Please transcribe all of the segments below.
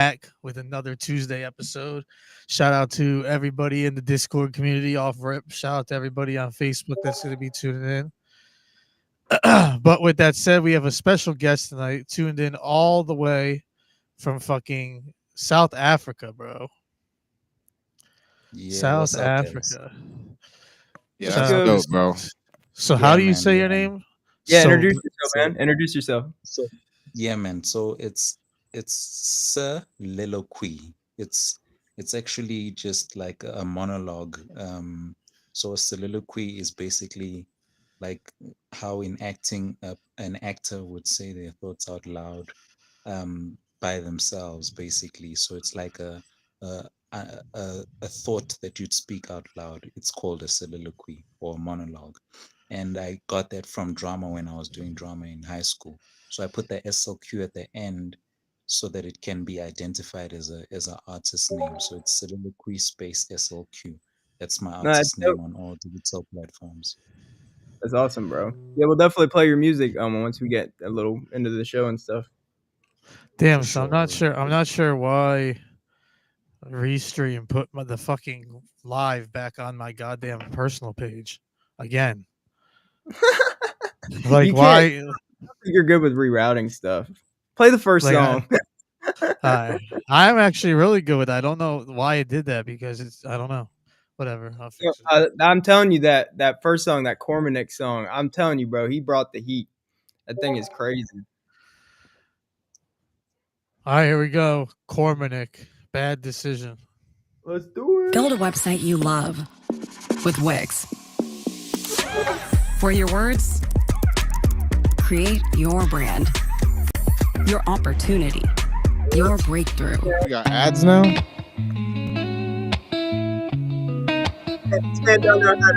back with another Tuesday episode. Shout out to everybody in the Discord community off rip. Shout out to everybody on Facebook that's going to be tuning in. But with that said, we have a special guest tonight tuned in all the way from fucking South Africa, bro. Yeah, South what's up, guys? Africa. Yeah, What's that's So, good? dope, bro. so how Yeah, do you man. say your Yeah, name? Yeah, So, introduce yourself, so man. Introduce yourself. yeah, man. So it's soliloquy. It's actually just like a monologue. So a soliloquy is basically like how in acting, an actor would say their thoughts out loud, by themselves, basically. So it's like a a thought that you'd speak out loud. It's called a soliloquy or a monologue, and I got that from drama when I was doing drama in high school. So I put the SLQ at the end so that it can be identified as an artist name. So it's soliloquy space SLQ. That's my No, that's artist dope. name on all digital platforms. That's awesome, bro. Yeah, we'll definitely play your music once we get a little into the show and stuff. For damn. So I'm not sure. sure. I'm not sure why Restream put the fucking live back on my goddamn personal page again. Like You can't. why? I think you're good with rerouting stuff. Play the first Like song. I'm actually really good with that. I don't know why it did that because it's I don't know. Whatever, I'll Yeah, fix it. I'm telling you that first song, that Cormac song. I'm telling you, bro. He brought the heat. That thing is crazy. All right, here we go. Cormanic, bad decision. Let's do it. Build a website you love with Wix. For your words, create your brand, your opportunity, your breakthrough. We got ads now. Stand down there on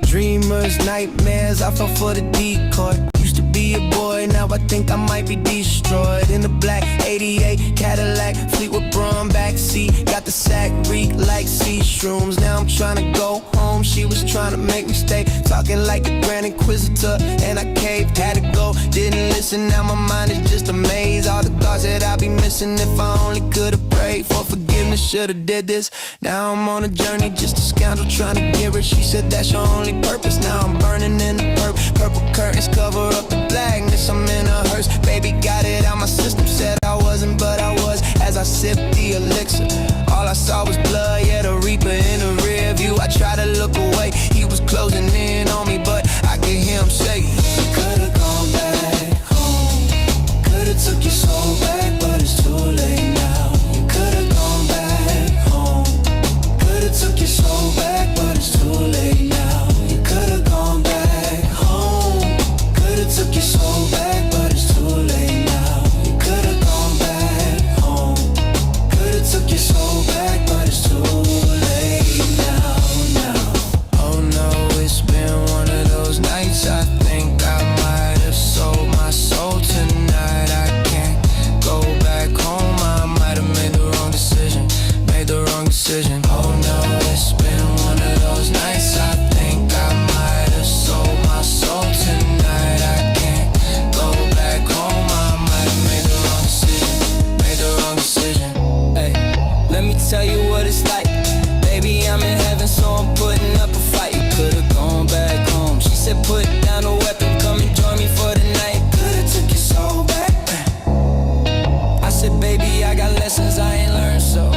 Dreamers, nightmares, I fell for the decoy. Used to be a boy, now I think I might be destroyed. In the black 88 Cadillac, Fleetwood Brown backseat. Got the sack reek like sea shrooms. Now I'm trying to go home. She was trying to make me stay. Talking like the Grand Inquisitor, and I caved, had to go. Didn't listen, now my mind is just a maze. All the thoughts that I'd be missing if I only could have prayed for forgiveness. Should've did this. Now I'm on a journey, just a scoundrel trying to get rich. She said that's your only purpose. Now I'm burning in the purple curtains cover up the blackness. I'm in a hearse, baby got it out my system. Said I wasn't, but I was. As I sipped the elixir, all I saw was blood. Yeah, the reaper in the rear view. I tried to look away, he was closing in on me, but I could hear him say, you could've gone back home. Could've took your soul back, but it's too late now. You could've gone back home. Could've took your soul back, but it's too late now. You could've gone back home. Could've took your soul back, but it's too late now. You could've gone back home. Could've took your soul back, but it's too late now. Oh no, it's been one of those nights. I think I might have sold my soul tonight. I can't go back home. I might have made the wrong decision. Made the wrong decision. Oh no, it's been one of those nights. I think I might have sold my soul tonight. I can't go back home. I might have made the wrong decision. Made the wrong decision. Hey, let me tell you what it's like. Baby, I'm in heaven, so I'm putting up a fight. You could've gone back home. She said put down a weapon, come and join me for the night. Could've took your soul back. I said, baby, I got lessons I ain't learned, so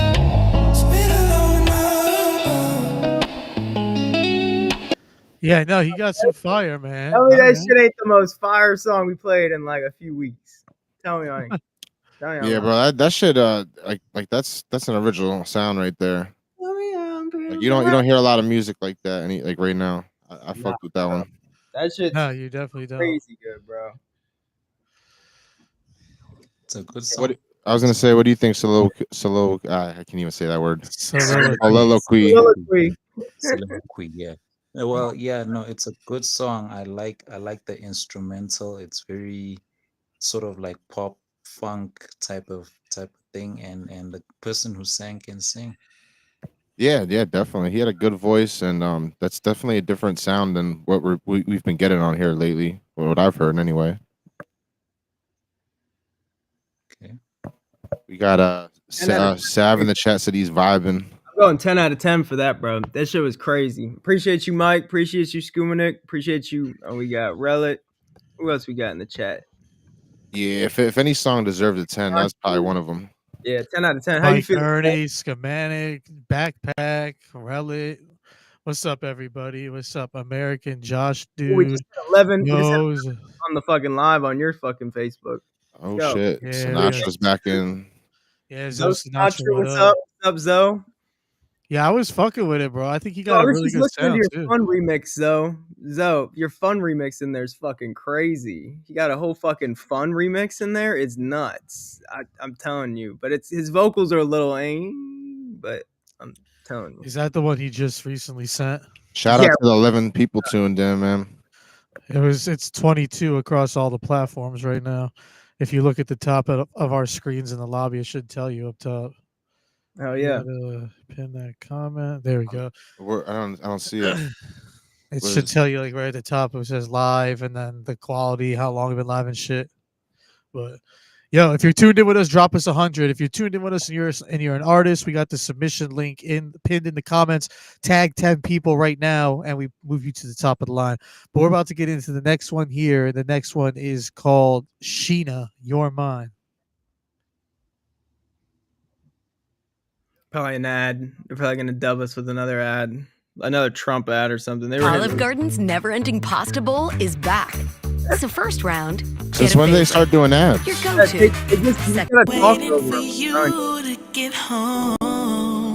it's been a long night. Yeah, no, he got some fire, man. Tell me that Alright. shit ain't the most fire song we played in like a few weeks. Tell me I ain't. Tell me I'm Yeah, lying. bro. That shit. Like that's an original sound right there. Tell me I'm Like you don't hear a lot of music like that. Like right now. I Nah, fucked with that bro. one. That shit's No, you definitely don't. crazy good, bro. It's a good What song. I was gonna say. What do you think? Solo. I can't even say that word. Soliloquy. Soliloquy. Soliloquy. Soliloquy, yeah. Well, yeah, no, it's a good song. I like the instrumental. It's very sort of like pop funk type of thing, and the person who sang can sing. Yeah, definitely. He had a good voice, and that's definitely a different sound than what we've been getting on here lately. Or what I've heard, anyway. Okay. We got Sav in the chat said he's vibing. I'm going 10 out of 10 for that, bro. That shit was crazy. Appreciate you, Mike. Appreciate you, Skumanik. Appreciate you. We got Relic. Who else we got in the chat? Yeah, if any song deserved a 10, that's probably one of them. Yeah, 10 out of 10. How you Mike feel? Ernie, Schematic, Backpack, Relic. What's up, everybody? What's up, American Josh, We dude? just hit 11. We just hit Knows. on the fucking live on your fucking Facebook. Oh Yo. shit, Yeah, Sinatra's back in. Yeah, Zoe Zoe Sinatra, Sinatra, what what's up? up? What's up, Zoe? Yeah, I was fucking with it, bro. I think he Yo, got I a was really just good listening sound to too. your fun remix, Zoe. Zoe, your fun remix in there is fucking crazy. You got a whole fucking fun remix in there. It's nuts. I'm telling you. But it's his vocals are a little but I'm telling you. Is that the one he just recently sent? Shout Yeah. out to the 11 people tuned in, man. It's 22 across all the platforms right now. If you look at the top of our screens in the lobby, it should tell you up top. Oh You yeah. gotta pin that comment. There we go. I don't see it. It What should is- tell you like right at the top. It says live, and then the quality, how long we've been live and shit. But yo, if you're tuned in with us, drop us 100. If you're tuned in with us and you're an artist, we got the submission link pinned in the comments. Tag 10 people right now, and we move you to the top of the line. But we're about to get into the next one here. The next one is called Sheena, You're Mine. Probably an ad. They're probably gonna dub us with another ad. Another Trump ad or something. They were Olive hitting- Garden's never-ending pasta bowl is back. So first round, Since get a when they favorite. start doing ads? Your Yeah, go-to. they just Second. gotta talk Waiting over for them. you to get home.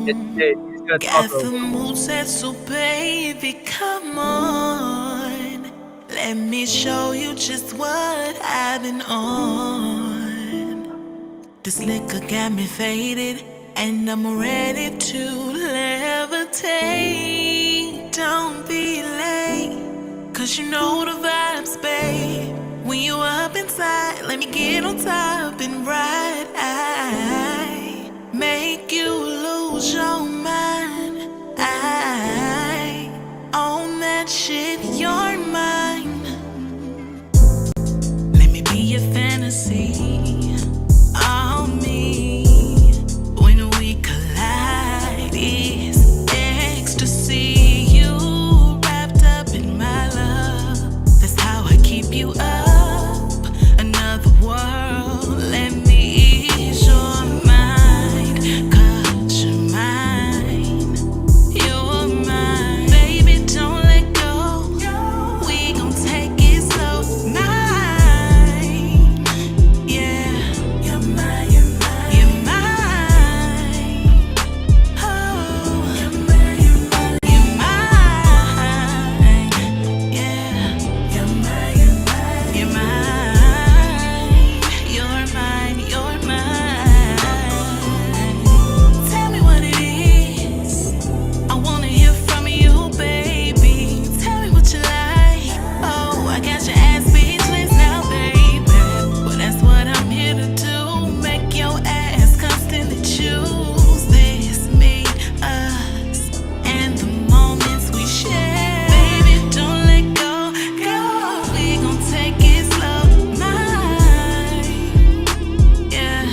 Hey, you just gotta talk Got the over them. mood set, so baby, come on. Let me show you just what I've been on. This liquor got me faded, and I'm ready to levitate. Don't be late, 'cause you know the vibes, babe. When you up inside, let me get on top and ride. I make you lose your mind. I own that shit, you're mine. Let me be your fantasy, all me. When we collide, it's ecstasy. You wrapped up in my love. That's how I keep you up. Another world, let me ease your mind. 'Cause you're mine. You're mine. Baby, don't let go. We gon' take it slow. Mine. Yeah. You're mine, you're mine. You're mine. Oh. You're mine, you're mine. You're mine. Yeah. You're mine, you're mine. You're mine. You're mine, you're mine. Tell me what it is. I wanna hear from you, baby. Tell me what you like. Oh, I got your ass speechless now, baby. Well, that's what I'm here to do. Make your ass constantly choose this, me, us, and the moments we share. Baby, don't let go, go. We gon' take it slow, mine. Yeah,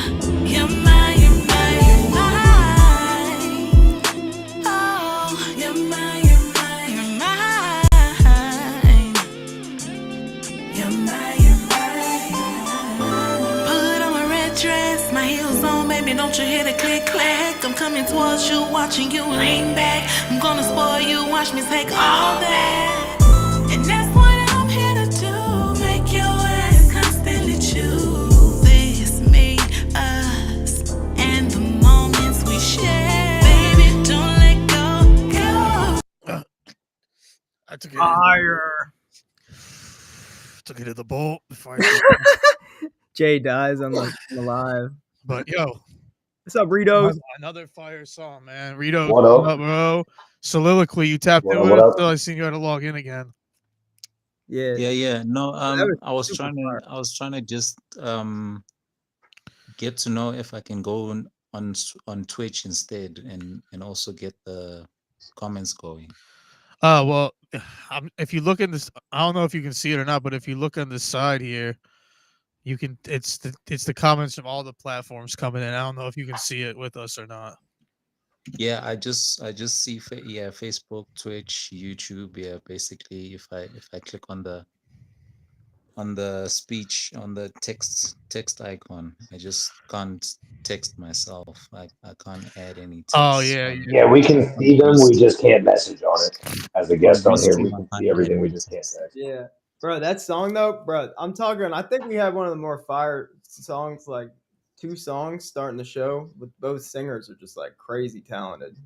you're mine, you're mine, you're mine. Oh, you're mine, you're mine, you're mine. You're mine, you're mine. Put on my red dress, my heels on, baby, don't you hear the click clack? I'm coming towards you, watching you lean back. I'm gonna spoil you, watch me take all that. And that's what I'm here to do. Make your ass constantly choose this, me, us, and the moments we share. Baby, don't let go, go. I took it. Fire. Took it to the bolt before. Jay dies on the live. But yo, What's up, Ritos? another fire song, man. Rito, What up? bro? Soliloquy, you tapped What in up, with what us, up? so I seen you had to log in again. Yeah. No, was I was super trying fire. to just get to know if I can go on Twitch instead, and also get the comments going. Well, if you look in this, I don't know if you can see it or not, but if you look on the side here, you can. It's the comments from all the platforms coming in. I don't know if you can see it with us or not. Yeah, I just see yeah, Facebook, Twitch, YouTube. Yeah, basically, if I click on the speech, on the text icon, I just can't text myself. I can't add any Oh text yeah, on Yeah, we can on see them. We Restream, just can't message on it. As a on guest on here, we Restream. I can see can't add everything. We any just can't text. text. Yeah, bro, that song though, bro, I'm talking. I think we have one of the more fire songs, like 2 songs starting the show with both singers are just like crazy talented.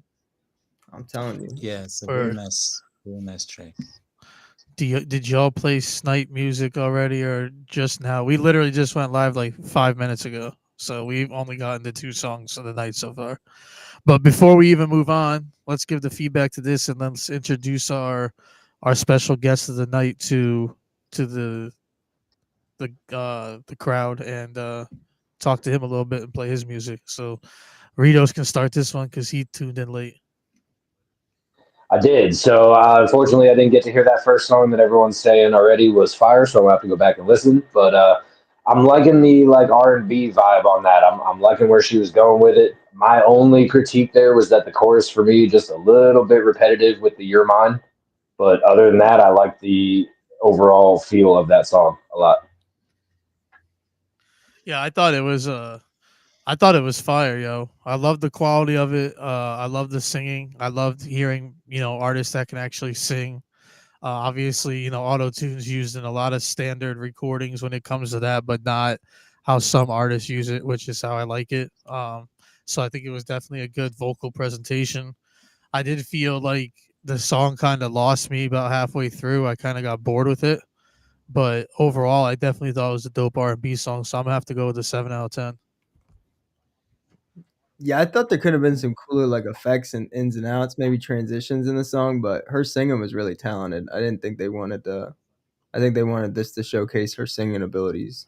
I'm telling you. Yeah, it's a Word. very nice track. Did y'all play Snipe music already or just now? We literally just went live like 5 minutes ago, so we've only gotten the 2 songs of the night so far. But before we even move on, let's give the feedback to this and let's introduce our special guest of the night to the crowd and talk to him a little bit and play his music. So Ritos can start this one because he tuned in late. I did. So unfortunately, I didn't get to hear that first song that everyone's saying already was fire. So I'll have to go back and listen. But I'm liking the like R&B vibe on that. I'm liking where she was going with it. My only critique there was that the chorus for me just a little bit repetitive with the "You're Mine." But other than that, I like the overall feel of that song a lot. Yeah, I thought it was fire, yo. I love the quality of it. I love the singing. I loved hearing, artists that can actually sing. Obviously, auto tunes used in a lot of standard recordings when it comes to that, but not how some artists use it, which is how I like it. So I think it was definitely a good vocal presentation. I did feel like the song kind of lost me about halfway through. I kind of got bored with it, but overall, I definitely thought it was a dope R&B song. So I'm gonna have to go with a 7 out of 10. Yeah, I thought there could have been some cooler like effects and ins and outs, maybe transitions in the song, but her singing was really talented. I didn't think they wanted to. I think they wanted this to showcase her singing abilities.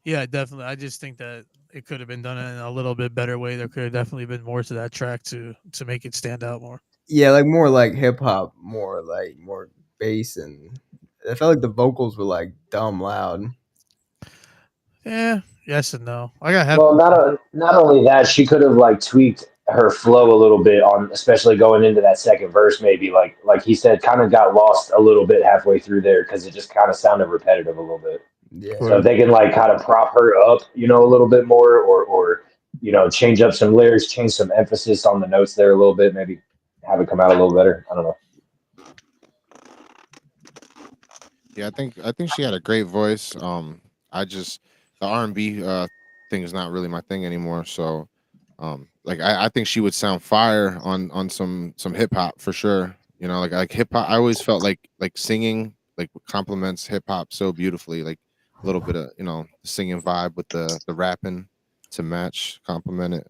Yeah, definitely. I just think that it could have been done in a little bit better way. There could have definitely been more to that track to make it stand out more. Yeah, like more like hip hop, more bass, and I felt like the vocals were like dumb loud. Yeah, yes and no. I got Well, not only that, she could have like tweaked her flow a little bit on, especially going into that second verse. Maybe like he said, kind of got lost a little bit halfway through there because it just kind of sounded repetitive a little bit. Yeah, So if they can like kind of prop her up, a little bit more, or change up some lyrics, change some emphasis on the notes there a little bit, maybe have it come out a little better. I don't know. Yeah, I think she had a great voice. I just the R&B thing is not really my thing anymore. So, like I think she would sound fire on some hip hop for sure. Like hip hop. I always felt like singing like complements hip hop so beautifully. Like a little bit of singing vibe with the rapping to match, complement it.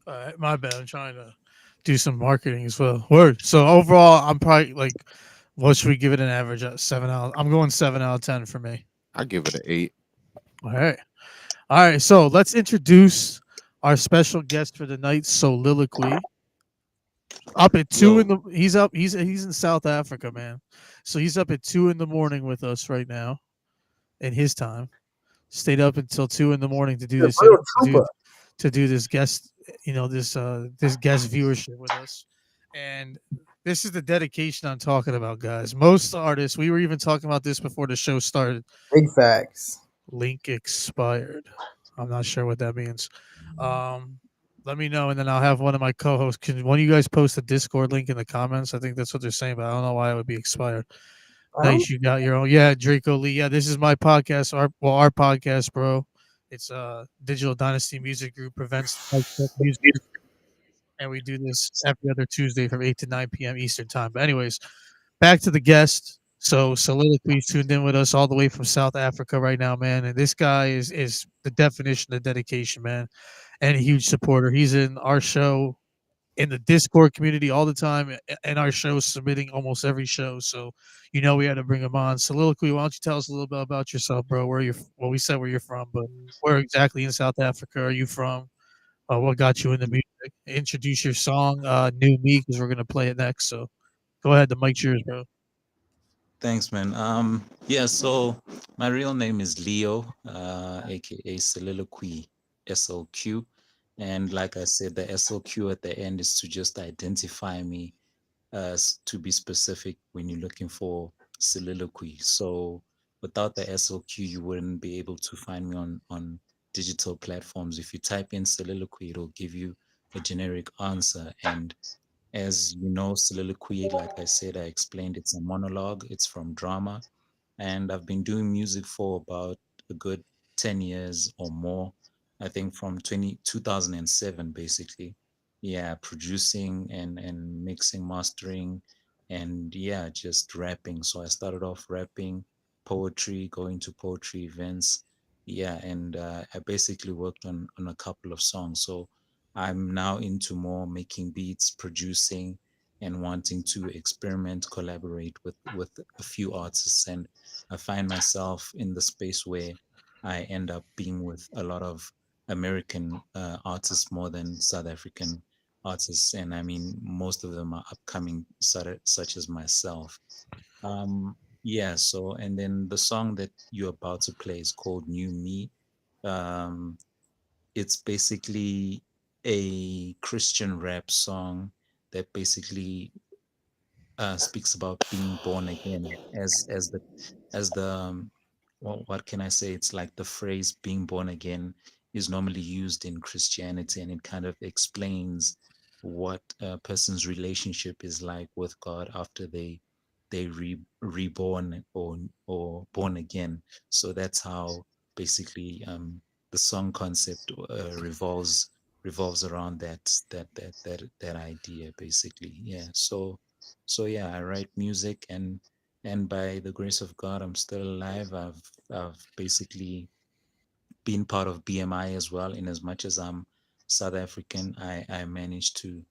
All right, my bad. I'm trying to do some marketing as well. Word. So overall, I'm probably like, what should we give it an average at? 7 out. I'm going 7 out of 10 for me. I give it an 8. All right. So let's introduce our special guest for the night, Soliloquy. Up at 2 in the he's up. He's in South Africa, man. So he's up at 2 in the morning with us right now, in his time. Stayed up until 2 in the morning to do this. To do this guest, this guest viewership with us, and this is the dedication I'm talking about, guys. Most artists, we were even talking about this before the show started. big facts. Link expired. I'm not sure what that means. Let me know, and then I'll have one of my co-hosts. Can one of you guys post a Discord link in the comments? I think that's what they're saying, but I don't know why it would be expired. Nice, you got your own. Yeah, Draco Lee. Yeah, this is my podcast. Our podcast, bro. It's Digital Dynasty Music Group prevents music, and we do this every other Tuesday from 8 to 9 p.m. Eastern time. But anyways, back to the guest. So Soliloquy tuned in with us all the way from South Africa right now, man. And this guy is the definition of dedication, man, and a huge supporter. He's in our show in the Discord community all the time and our show, submitting almost every show. So, we had to bring him on. Soliloquy, why don't you tell us a little bit about yourself, bro? Well, we said where you're from, but where exactly in South Africa are you from? What got you into music? Introduce your song, New Me, because we're going to play it next. So go ahead. The mic's yours, bro. Thanks, man. Yeah, so my real name is Leo, aka Soliloquy, SOQ. And like I said, the SOQ at the end is to just identify me, to be specific when you're looking for soliloquy. So without the SOQ, you wouldn't be able to find me on digital platforms. If you type in soliloquy, it'll give you a generic answer. And as you know, soliloquy, like I said, I explained, it's a monologue, it's from drama. And I've been doing music for about a good 10 years or more. I think from 2007, basically. Yeah, producing and mixing, mastering, and yeah, just rapping. So I started off rapping, poetry, going to poetry events. Yeah, and I basically worked on a couple of songs. So I'm now into more making beats, producing, and wanting to experiment, collaborate with a few artists. And I find myself in the space where I end up being with a lot of American artists more than South African artists. And I mean, most of them are upcoming, such as myself. Yeah, so, and then the song that you're about to play is called New Me. Um, it's basically a Christian rap song that basically speaks about being born again, as the well, what can I say? It's like the phrase "being born again" is normally used in Christianity, and it kind of explains what a person's relationship is like with God after they reborn or born again. So that's how basically the song concept revolves around that idea, basically. Yeah. So yeah, I write music, and by the grace of God, I'm still alive. I've basically been part of BMI as well. In as much as I'm South African, I managed to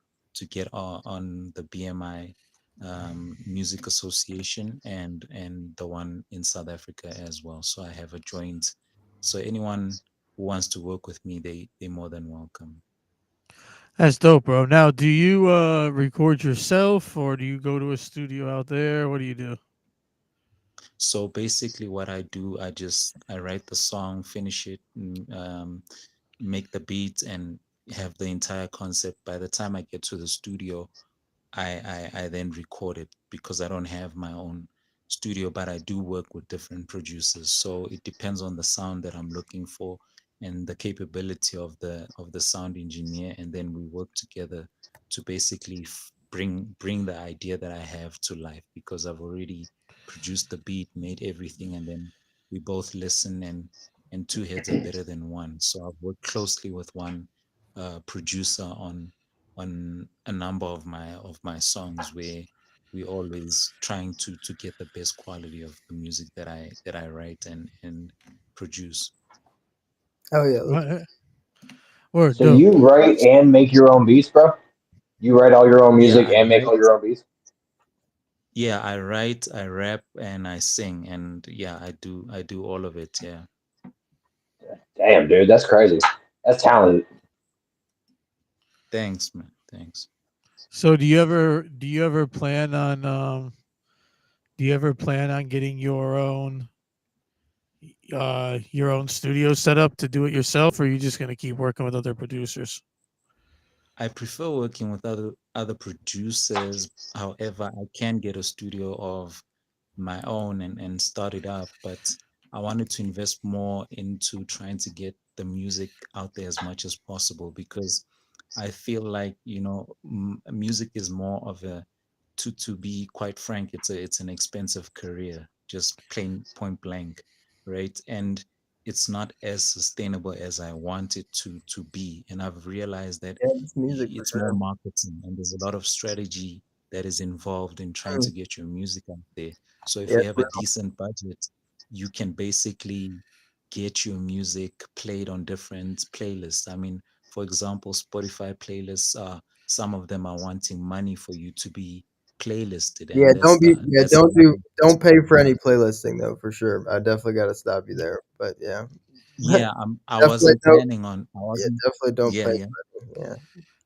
get on the BMI Music Association and the one in South Africa as well. So I have a joint. So anyone who wants to work with me, they're more than welcome. That's dope, bro. Now, do you record yourself or do you go to a studio out there? What do you do? So basically, what I do, I write the song, finish it, make the beat, and have the entire concept. By the time I get to the studio, I then record it because I don't have my own studio, but I do work with different producers. So it depends on the sound that I'm looking for and the capability of the sound engineer, and then we work together to basically bring the idea that I have to life because I've already produced the beat, made everything, and then we both listen, and two heads are better than one. So I've worked closely with one producer on a number of my songs where we always trying to get the best quality of the music that I write and produce. Oh yeah, What? Word, So dope. you write and make your own beats, bro? You write all your own Yeah, music I and make all write. your own beats? Yeah, I write, I rap, and I sing, and yeah, I do all of it. Yeah. Damn, dude, that's crazy. That's talented. Thanks, man. Thanks. So do you ever plan on getting your own studio set up to do it yourself, or are you just gonna keep working with other producers? I prefer working with other producers. However, I can get a studio of my own and start it up, but I wanted to invest more into trying to get the music out there as much as possible because I feel like, music is more of a to be quite frank, it's an expensive career, just plain point blank, right? And it's not as sustainable as I want it to be. And I've realized that yeah, it's music for it's more sure. marketing and there's a lot of strategy that is involved in trying to Mm. get your music out there. So if Yeah, you have a for decent budget, you can basically get your music played on different playlists. I mean, for example, Spotify playlists are some of them are wanting money for you to be playlisted, Yeah, and that's don't pay for any playlisting though, for sure. I definitely got to stop you there. But yeah, yeah. I definitely wasn't don't. planning on. I Yeah, wasn't. definitely don't Yeah, pay yeah, for it. Yeah,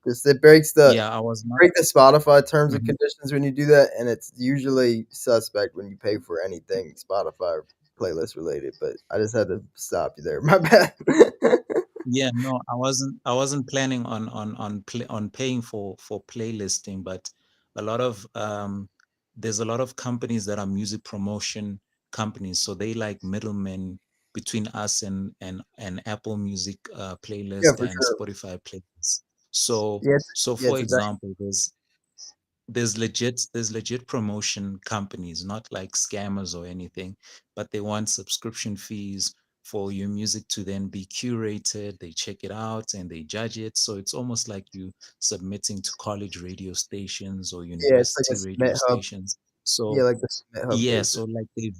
just it breaks the yeah. I was not. Spotify terms and Mhm. conditions when you do that, and it's usually suspect when you pay for anything Spotify playlist related. But I just had to stop you there. My bad. Yeah, no, I wasn't planning on paying for playlisting, but a lot of there's a lot of companies that are music promotion companies, so they like middlemen between us and Apple Music Yeah, playlist for and sure. Spotify playlists. So Yeah, yeah, for it's a dime. example, there's legit promotion companies, not like scammers or anything, but they want subscription fees for your music to then be curated. They check it out and they judge it, so it's almost like you submitting to college radio stations or Yeah, it's like a university radio Submit Hub. stations. Yeah, So like the Submit Hub yeah, pages. so like they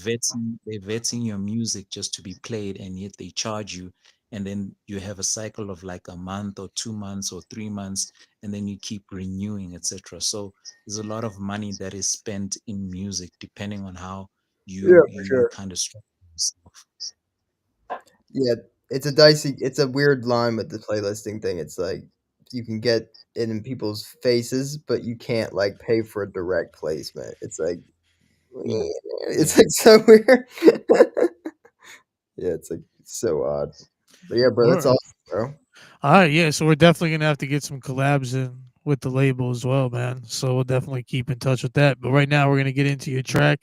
vetting your music just to be played, and yet they charge you, and then you have a cycle of like a month or 2 months or 3 months, and then you keep renewing, etc. So there's a lot of money that is spent in music, depending on how Yeah, you for you you sure. kind of structure yourself. Yeah, it's a weird line with the playlisting thing. It's like you can get it in people's faces, but you can't like pay for a direct placement. It's like Yeah, it's yeah, like so weird. Yeah, it's like so odd. But yeah, bro, that's Word. awesome, bro. All right, yeah. So we're definitely gonna have to get some collabs in with the label as well, man. So we'll definitely keep in touch with that. But right now we're gonna get into your track.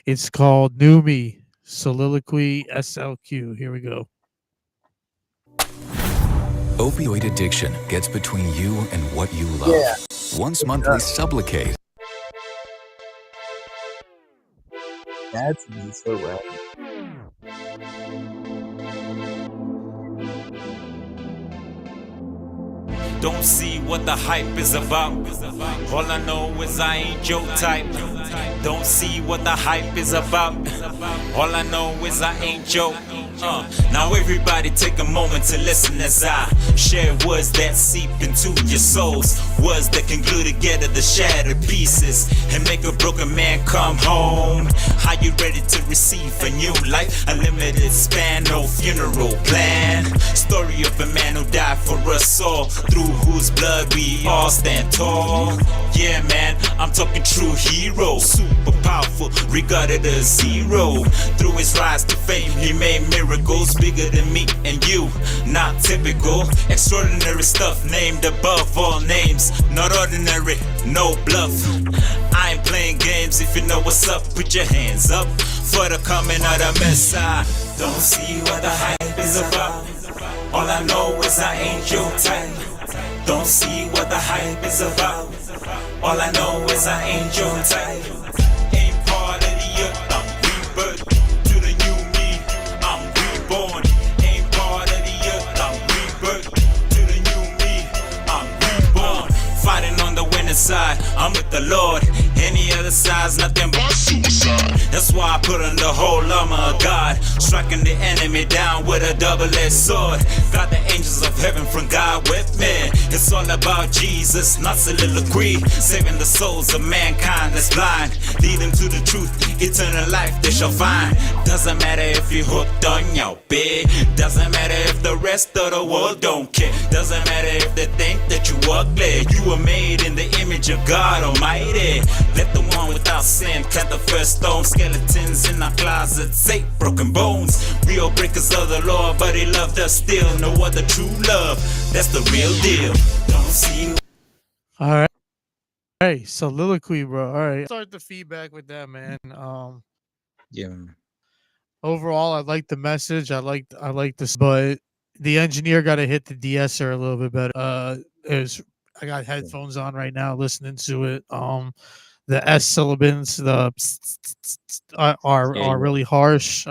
It's called New Me, Soliloquy SLQ. Here we go. Opioid addiction gets between you and what you love. Yeah, Once it monthly does. Sublocade. That's so random. Don't see what the hype is about. All I know is I ain't your type. Don't see what the hype is about. All I know is I ain't your. Now everybody take a moment to listen as I share words that seep into your souls. Words that can glue together the shattered pieces and make a broken man come home. Are you ready to receive a new life? A limited span, no funeral plan. Story of a man who died for us all, through whose blood we all stand tall. Yeah, man, I'm talking true hero, super powerful, regarded as zero. Through his rise to fame, he made miracles bigger than me and you. Not typical, extraordinary stuff named above all names. Not ordinary, no bluff. I ain't playing games. If you know what's up, put your hands up for the coming of the Messiah. Don't see what the hype is about. All I know is I ain't your type. Don't see what the hype is about. All I know is I ain't your type. Ain't part of the earth, I'm rebirth. To the new me, I'm reborn. Ain't part of the earth, I'm rebirth. To the new me, I'm reborn. Fighting on the winning side, I'm with the Lord. Any other side's nothing but suicide. That's why I put on the whole armor of God, striking the enemy down with a double-edged sword. Got the angels of heaven from God with me. It's all about Jesus, not soliloquy. Saving the souls of mankind that's blind. Lead them to the truth, eternal life they shall find. Doesn't matter if you're hooked on your bed. Doesn't matter if the rest of the world don't care. Doesn't matter if they think that you ugly. You were made in the image of God Almighty. Let the one without sin cut the first stone. Skeletons in our closets, 8 broken bones. We all breakers of the law, but he loved us still. No other true love, that's the real deal. Don't see. All right. Hey, Soliloquy, bro. All right. Start the feedback with that, man. yeah. Overall, I like the message. I like this, but the engineer got to hit the de-esser a little bit better. I got headphones on right now, listening to it. The S syllables, are really harsh.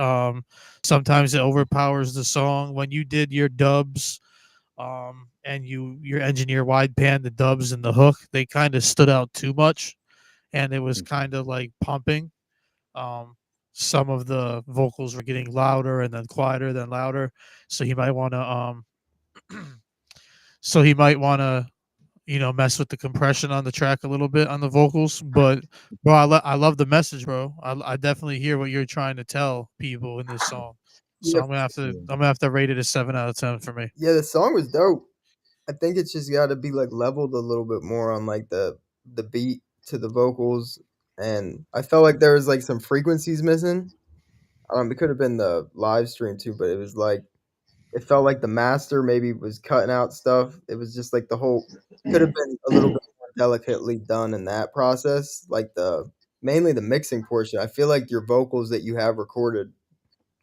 Sometimes it overpowers the song. When you did your dubs, and your engineer wide pan the dubs and the hook, they kind of stood out too much, and it was kind of like pumping. Some of the vocals were getting louder and then quieter, then louder. So he might want to mess with the compression on the track a little bit on the vocals. But bro, I love the message, bro. I definitely hear what you're trying to tell people in this song. So Yeah. I'm gonna have to rate it a 7 out of 10 for me. Yeah, the song was dope. I think it's just got to be like leveled a little bit more on like the beat to the vocals, and I felt like there was like some frequencies missing. It could have been the live stream too, but it was like it felt like the master maybe was cutting out stuff. It was just like the whole could have been a little bit more delicately done in that process, like mainly the mixing portion. I feel like your vocals that you have recorded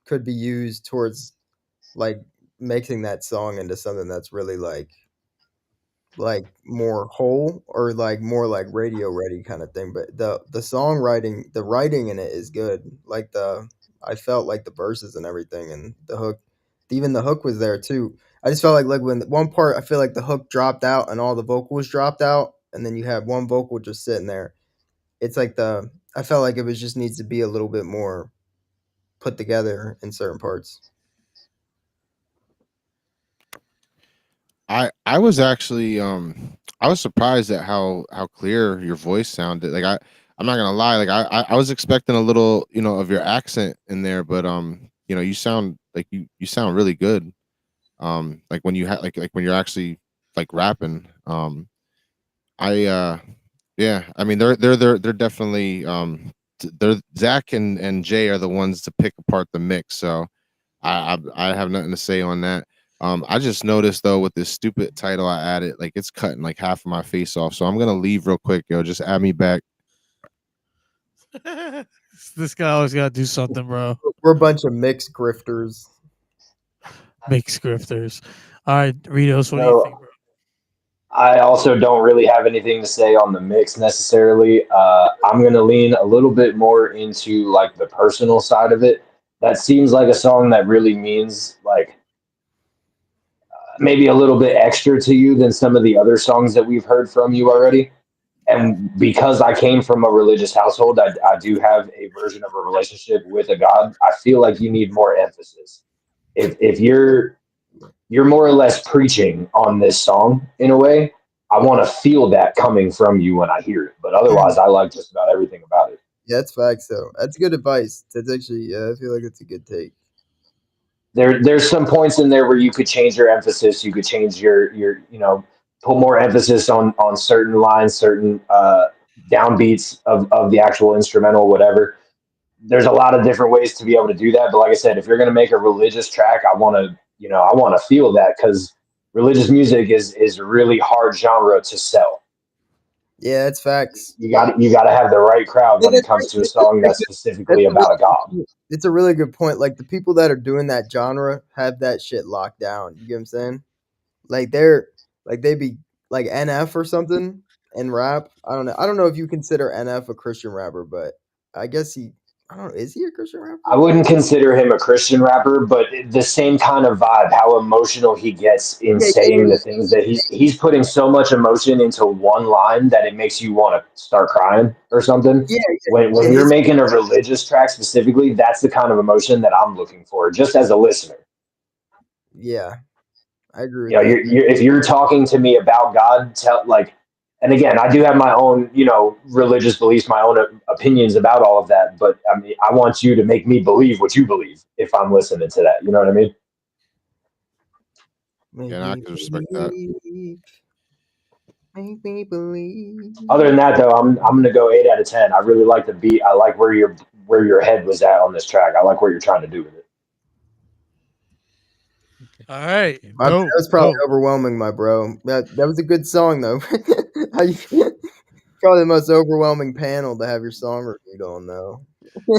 could be used towards like making that song into something that's really like more whole or like more like radio ready kind of thing. But the songwriting, the writing in it is good. Like I felt like the verses and everything and the hook, even the hook was there too. I just felt like when one part I feel like the hook dropped out and all the vocals dropped out, and then you had one vocal just sitting there. It's like I felt like it was just needs to be a little bit more put together in certain parts. I was actually I was surprised at how clear your voice sounded. Like I'm not gonna lie, like I was expecting a little, of your accent in there, but you sound like you sound really good. Like when you like when you're actually like rapping. I yeah, I mean they're definitely they're Zach and Jay are the ones to pick apart the mix. So I have nothing to say on that. I just noticed though with this stupid title I added, like it's cutting like half of my face off. So I'm gonna leave real quick, yo. Just add me back. This guy always gotta do something, bro. We're a bunch of mixed grifters. Mixed grifters. All right, Ritos, what do you think, bro? I also don't really have anything to say on the mix necessarily. I'm going to lean a little bit more into like the personal side of it. That seems like a song that really means like maybe a little bit extra to you than some of the other songs that we've heard from you already. And because I came from a religious household, I do have a version of a relationship with a God. I feel like you need more emphasis. If you're more or less preaching on this song in a way, I want to feel that coming from you when I hear it. But otherwise, I like just about everything about it. Yeah, that's facts though. That's good advice. That's actually I feel like it's a good take. There's some points in there where you could change your emphasis. You could change your put more emphasis on certain lines, certain downbeats of the actual instrumental, whatever. There's a lot of different ways to be able to do that. But like I said, if you're going to make a religious track, I want to feel that, because religious music is a really hard genre to sell. Yeah, that's facts. You got to have the right crowd when it comes to a song that's specifically about a god. It's a really good point. Like the people that are doing that genre have that shit locked down. You get what I'm saying? Like they be like NF or something and rap. I don't know. I don't know if you consider NF a Christian rapper, but I guess I don't know. Is he a Christian rapper? I wouldn't consider him a Christian rapper, but the same kind of vibe, how emotional he gets in saying the things that he's putting so much emotion into one line that it makes you want to start crying or something. Yeah. When you're making a religious track specifically, that's the kind of emotion that I'm looking for, just as a listener. Yeah, I agree with that. If you're talking to me about God, and again, I do have my own, religious beliefs, my own opinions about all of that. But I mean, I want you to make me believe what you believe if I'm listening to that. You know what I mean? Yeah, I can respect that. Make me believe. Other than that, though, I'm gonna go 8 out of 10. I really like the beat. I like where your head was at on this track. I like what you're trying to do with it. All right. That was probably overwhelming, my bro. That was a good song though. Probably the most overwhelming panel to have your song reviewed on though.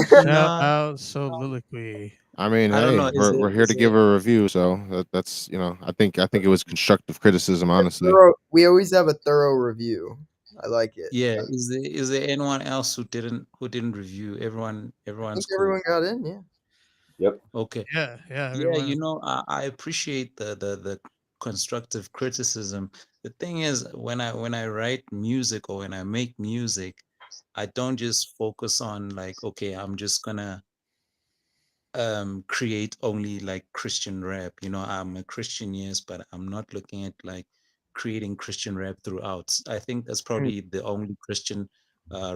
Shout out Soliloquy. I mean, I don't hey, know, we're here to give a review, so that's I think it was constructive criticism, honestly. We always have a thorough review. I like it. Yeah, is there anyone else who didn't review? Everyone's cool. Everyone got in, yeah. Yep. Okay. Yeah. Yeah, I appreciate the constructive criticism. The thing is, when I write music or when I make music, I don't just focus on like, okay, I'm just gonna create only like Christian rap. I'm a Christian, yes, but I'm not looking at like creating Christian rap throughout. I think that's probably the only Christian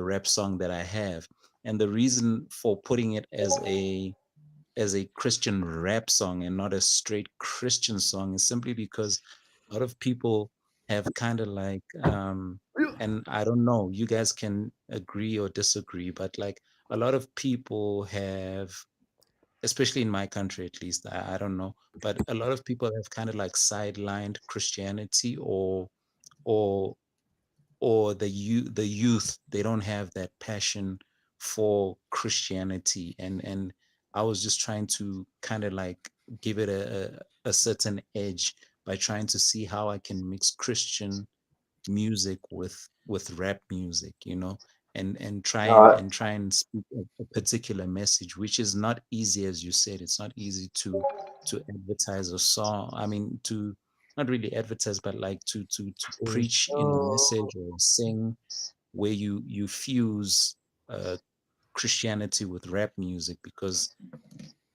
rap song that I have. And the reason for putting it as a Christian rap song and not a straight Christian song is simply because a lot of people have kind of like and I don't know, you guys can agree or disagree, but like a lot of people have, especially in my country at least, I don't know, but a lot of people have kind of like sidelined Christianity or the youth, they don't have that passion for Christianity, and I was just trying to kind of like give it a certain edge by trying to see how I can mix Christian music with rap music, you know, and try and speak a particular message, which is not easy. As you said, it's not easy to advertise a song, I mean, to not really advertise, but like to preach in a message or sing where you fuse Christianity with rap music, because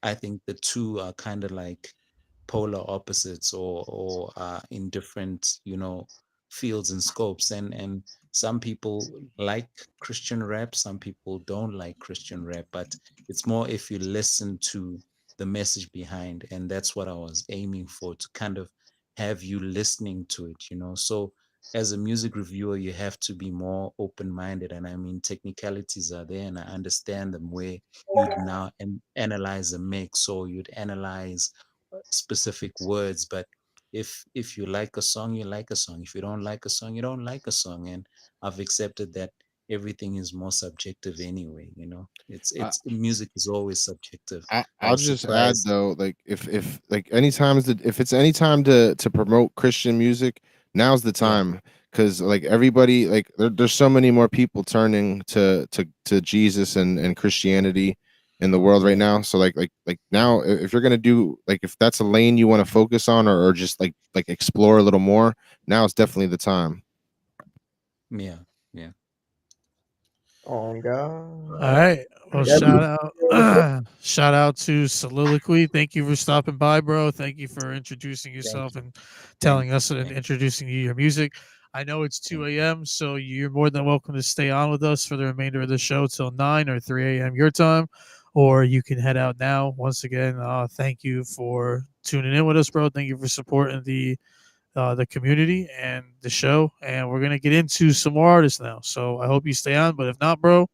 I think the two are kind of like polar opposites, or in different, you know, fields and scopes. And some people like Christian rap, some people don't like Christian rap, but it's more if you listen to the message behind, and that's what I was aiming for, to kind of have you listening to it, you know. So as a music reviewer, you have to be more open-minded, and I mean, technicalities are there and I understand them, where you'd now analyze a mix, or you'd analyze specific words. But if you like a song, you like a song. If you don't like a song, you don't like a song. And I've accepted that everything is more subjective anyway, you know. It's music is always subjective. I I'll was just add surprised. though, like if like any times that if it's any time to promote Christian music, now's the Yeah. time, because like everybody, like there's so many more people turning to Jesus and Christianity in the world right now. So like now, if you're gonna do, like, if that's a lane you want to focus on, or just like explore a little more, now is definitely the time. Yeah, yeah. Oh God. All right. Well, Yeah, shout out to Soliloquy. Thank you for stopping by, bro. Thank you for introducing Thank yourself you. and telling us and Thank introducing you your music. I know it's 2 a.m., so you're more than welcome to stay on with us for the remainder of the show till 9 or 3 a.m. your time, or you can head out now. Once again, thank you for tuning in with us, bro. Thank you for supporting the community and the show. And we're gonna get into some more artists now. So I hope you stay on. But if not, bro,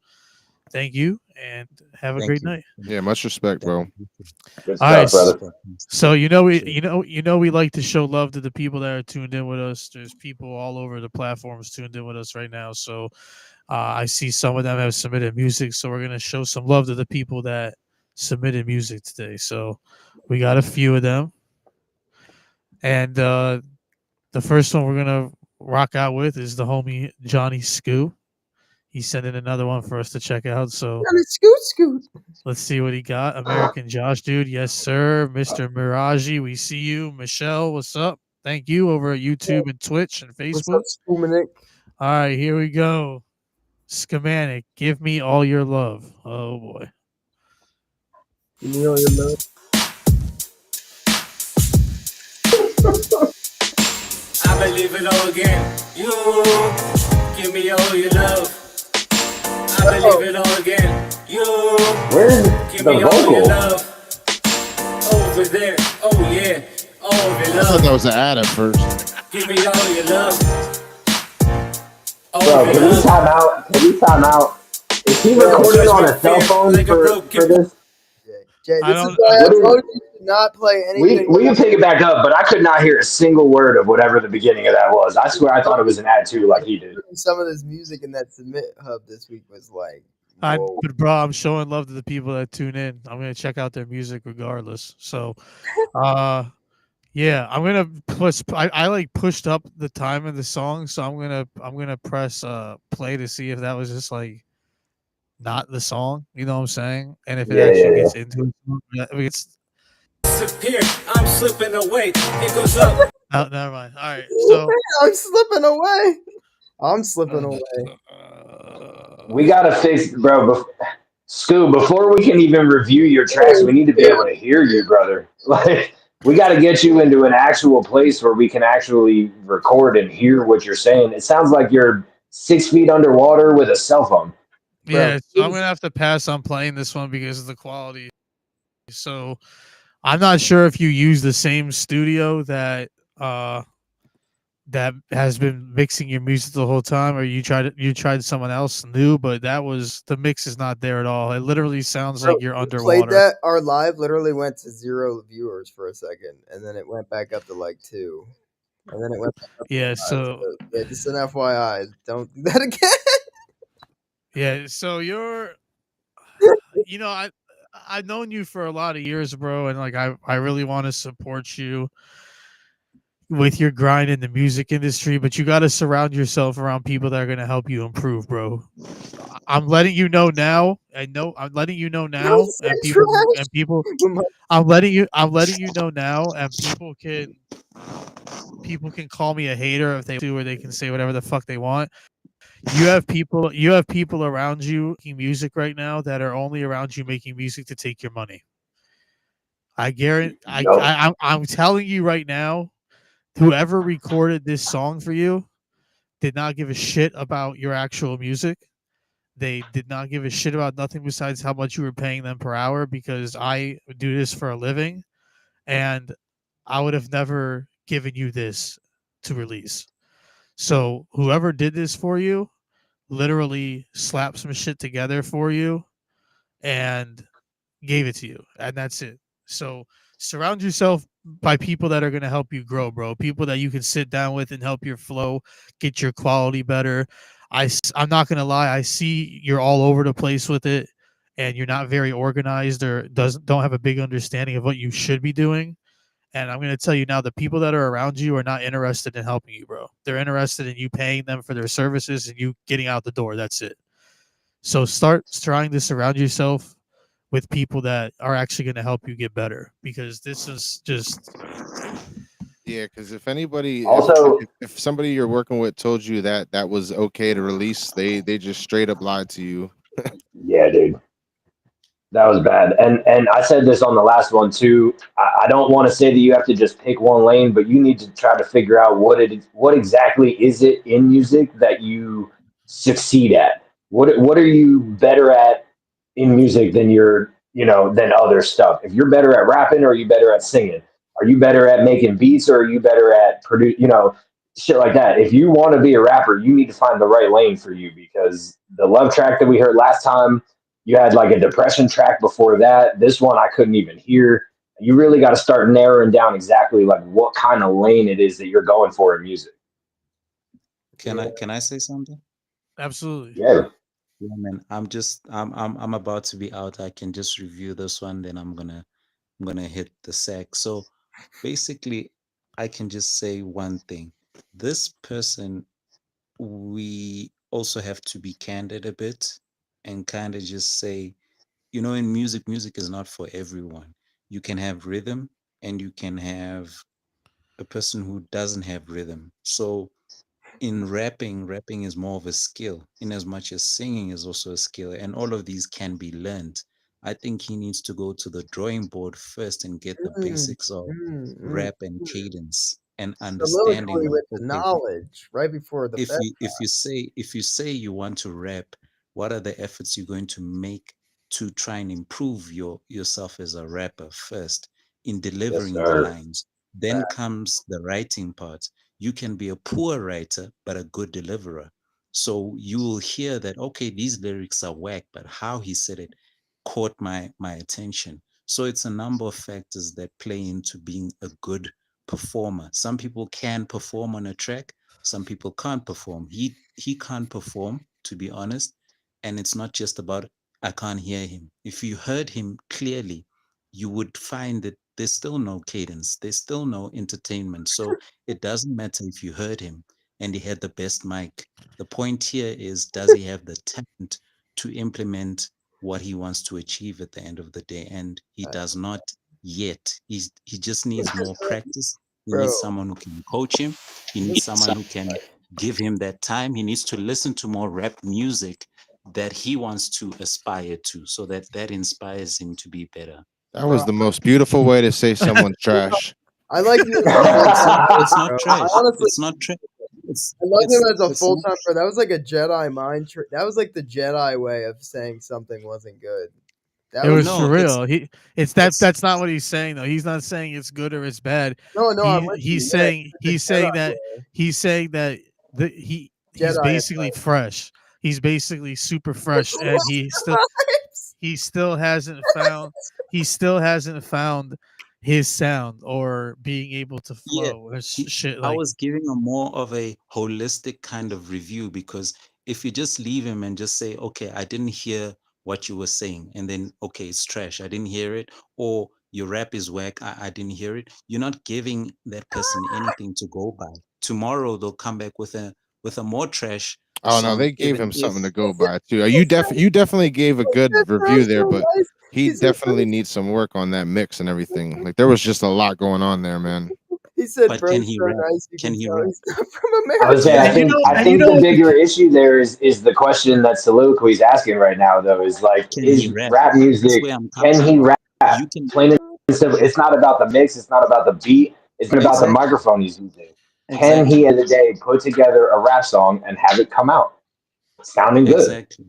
thank you and have a Thank great you. night. Yeah, much respect, bro. Good All right. stuff, brother. So you know we Sure. we like to show love to the people that are tuned in with us. There's people all over the platforms tuned in with us right now. So I see some of them have submitted music. So we're gonna show some love to the people that submitted music today. So we got a few of them. And the first one we're gonna rock out with is the homie Johnny Scoo. He sent in another one for us to check out. So Scoot. let's see what he got. American Josh, dude. Yes, sir. Mr. Miraji, we see you. Michelle, what's up? Thank you over at YouTube and Twitch and What's up, Facebook. Spoomanik? All right, here we go. Schematic, give me all your love. Oh boy. Give me all your love. I believe it all again. You give me all your love. I believe it all again. You Where's give the me all your vocal? love. Over there, oh yeah, all of your I thought love. that was an ad at first. Give me all your love. All Bro, of your can we love. time out? Can we time out? Is he recording on a cell phone for this? Jay, I this is don't- why I What is- told you to not play anything. We can pick it back up, but I could not hear a single word of whatever the beginning of that was. I swear I thought it was an ad too, like he did. Some of this music in that Submit Hub this week was like, whoa. but bro, I'm showing love to the people that tune in. I'm gonna check out their music regardless. So yeah, I'm gonna push. I like pushed up the time of the song, so I'm gonna press play to see if that was just like not the song. You know what I'm saying? And if it Yeah, actually yeah, gets into it, if it's Disappear. I'm slipping away. It goes up. oh, never mind. All right, so I'm slipping away. I'm slipping away. We gotta fix, bro. Scoo, before we can even review your tracks, we need to be able to hear you, brother. Like, We got to get you into an actual place where we can actually record and hear what you're saying. It sounds like you're 6 feet underwater with a cell phone. Yeah, so I'm gonna have to pass on playing this one because of the quality. So I'm not sure if you use the same studio that that has been mixing your music the whole time, or you tried someone else new, but the mix is not there at all. It literally sounds like you're Played underwater. that. Our live literally went to 0 viewers for a second, and then it went back up to like 2, and then it went back up to Yeah, 5. so Yeah, just an FYI, don't do that again. yeah, so you're you know, I've known you for a lot of years, bro, and like I really want to support you with your grind in the music industry, but you got to surround yourself around people that are going to help you improve, bro. I'm letting you know now. I'm letting you know now, and people. I'm letting you know now, and people can call me a hater if they do, or they can say whatever the fuck they want. You have people around you making music right now that are only around you making music to take your money. I guarantee. I'm telling you right now, whoever recorded this song for you did not give a shit about your actual music. They did not give a shit about nothing besides how much you were paying them per hour, because I do this for a living and I would have never given you this to release. So whoever did this for you literally slapped some shit together for you and gave it to you, and that's it. So surround yourself by people that are going to help you grow, bro. People that you can sit down with and help your flow, get your quality better. I'm not going to lie, I see you're all over the place with it, and you're not very organized, or don't have a big understanding of what you should be doing. And I'm going to tell you now, the people that are around you are not interested in helping you, bro. They're interested in you paying them for their services and you getting out the door. That's it. So start trying to surround yourself with people that are actually going to help you get better, because this is just Yeah, because if anybody, Also, if somebody you're working with told you that that was okay to release, they just straight up lied to you. yeah, dude. That was bad. And I said this on the last one too. I don't want to say that you have to just pick one lane, but you need to try to figure out what exactly is it in music that you succeed at. What are you better at in music than than other stuff? If you're better at rapping, or are you better at singing? Are you better at making beats, or are you better at shit like that? If you want to be a rapper, you need to find the right lane for you, because the love track that we heard last time, you had like a depression track before that. This one I couldn't even hear. You really got to start narrowing down exactly like what kind of lane it is that you're going for in music. Can I say something? absolutely. Yeah. Yeah, man. I'm about to be out. I can just review this one, then I'm gonna hit the sack. So basically, I can just say one thing. This person, we also have to be candid a bit and kind of just say, in music is not for everyone. You can have rhythm and you can have a person who doesn't have rhythm. So in rapping is more of a skill, in as much as singing is also a skill, and all of these can be learned. I think he needs to go to the drawing board first and get the basics of rap and cadence and understanding Soliloquy of, with the okay, knowledge right before the bed. if you say you want to rap, what are the efforts you're going to make to try and improve yourself as a rapper first in Yes, delivering the sir. lines? Then comes the writing part. You can be a poor writer but a good deliverer. So you will hear that, okay, these lyrics are whack, but how he said it caught my attention. So it's a number of factors that play into being a good performer. Some people can perform on a track, some people can't perform. He can't perform, to be honest, and it's not just about I can't hear him. If you heard him clearly, you would find that there's still no cadence, there's still no entertainment. So it doesn't matter if you heard him and he had the best mic. The point here is, does he have the talent to implement what he wants to achieve at the end of the day? And he does not yet. He just needs more practice. He Bro, needs someone who can coach him. He needs someone who can give him that time. He needs to listen to more rap music that he wants to aspire to, so that inspires him to be better. That was the most beautiful way to say someone's trash. I like him. It's not Bro. trash. Honestly, It's not trash. It's I love him as a it's full not time. That was like a Jedi mind trick. That was like the Jedi way of saying something wasn't good. That It was no, for it's real. it's That's not what he's saying though. He's not saying it's good or it's bad. no, I'm with He's you. Yeah, saying it's he's a saying Jedi that way. he's saying that he's Jedi basically advice. fresh. He's basically super fresh, and he still hasn't found his sound or being able to yeah. flow or He, shit I like. was giving a more of a holistic kind of review because if you just leave him and just say, okay, I didn't hear what you were saying, and then okay, it's trash, I didn't hear it, or your rap is whack, I didn't hear it, you're not giving that person anything to go by. Tomorrow they'll come back with a more trash Oh no, song, they gave even him if something to go by too. You definitely gave a good That review sounds there, so but nice. he He said, definitely needs some work on that mix and everything. Like there was just a lot going on there, man. he said, but "Bro's can he so rap? nice, you Can can he tell rap? he's not from I would say America." And you know, I and you think know the what? bigger issue there is the question that Soliloquy is asking right now though is like Can he is rap? rap That's music, where I'm coming can he from. rap? You can Plain and simple. It's not about the mix, it's not about the beat, it's not about the exactly, microphone he's using. Can exactly. he at the day put together a rap song and have it come out sounding good? Exactly.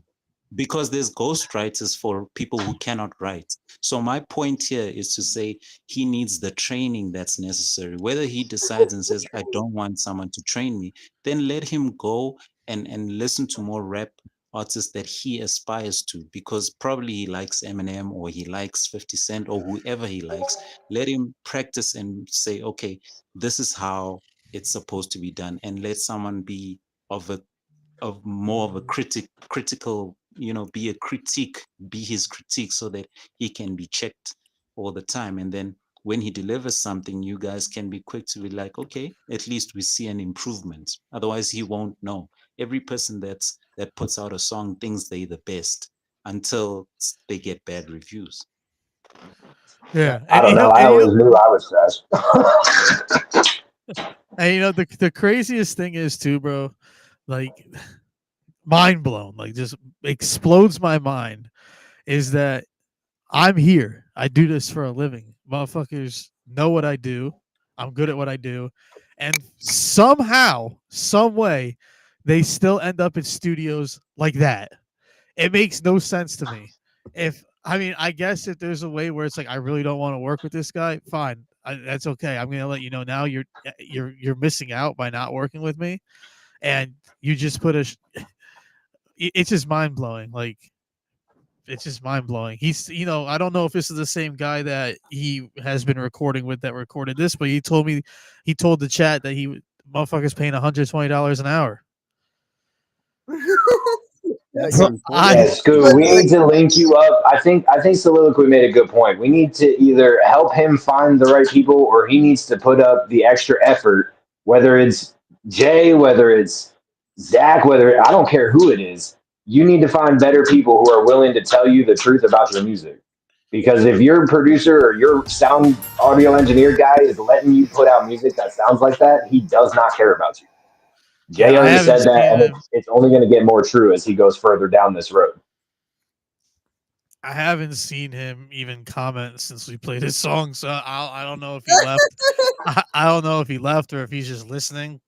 Because there's ghostwriters for people who cannot write. So my point here is to say he needs the training that's necessary. Whether he decides and says, I don't want someone to train me, then let him go and listen to more rap artists that he aspires to, because probably he likes Eminem or he likes 50 Cent or whoever he likes. Let him practice and say, okay, this is how it's supposed to be done. And let someone be of a of more of a critical, be a critique, be his critique, so that he can be checked all the time. And then when he delivers something, you guys can be quick to be like, okay, at least we see an improvement. Otherwise he won't know. Every person that puts out a song thinks they the best until they get bad reviews. Yeah, I don't know. I always knew I was trash. and you know the craziest thing is too, bro. Like, mind blown. Like, just explodes my mind. Is that I'm here. I do this for a living. Motherfuckers know what I do. I'm good at what I do. And somehow, some way, they still end up in studios like that. It makes no sense to me. I guess if there's a way where it's like I really don't want to work with this guy, fine. That's okay. I'm gonna let you know now. You're missing out by not working with me, and you just put it's just mind blowing. Like, it's just mind blowing. He's, I don't know if this is the same guy that he has been recording with that recorded this, but he told the chat that motherfuckers paying $120 an hour. That's Bro, unfortunate. Yeah, Scoo, we need to link you up. I think Soliloquy made a good point. We need to either help him find the right people, or he needs to put up the extra effort. Whether it's Jay, whether it's Zach, I don't care who it is. You need to find better people who are willing to tell you the truth about your music. Because if your producer or your sound audio engineer guy is letting you put out music that sounds like that, he does not care about you. Jay yeah, I already haven't said that, seen and him. it's only going to get more true as he goes further down this road. I haven't seen him even comment since we played his song, so I don't know if he left. I don't know if he left or if he's just listening.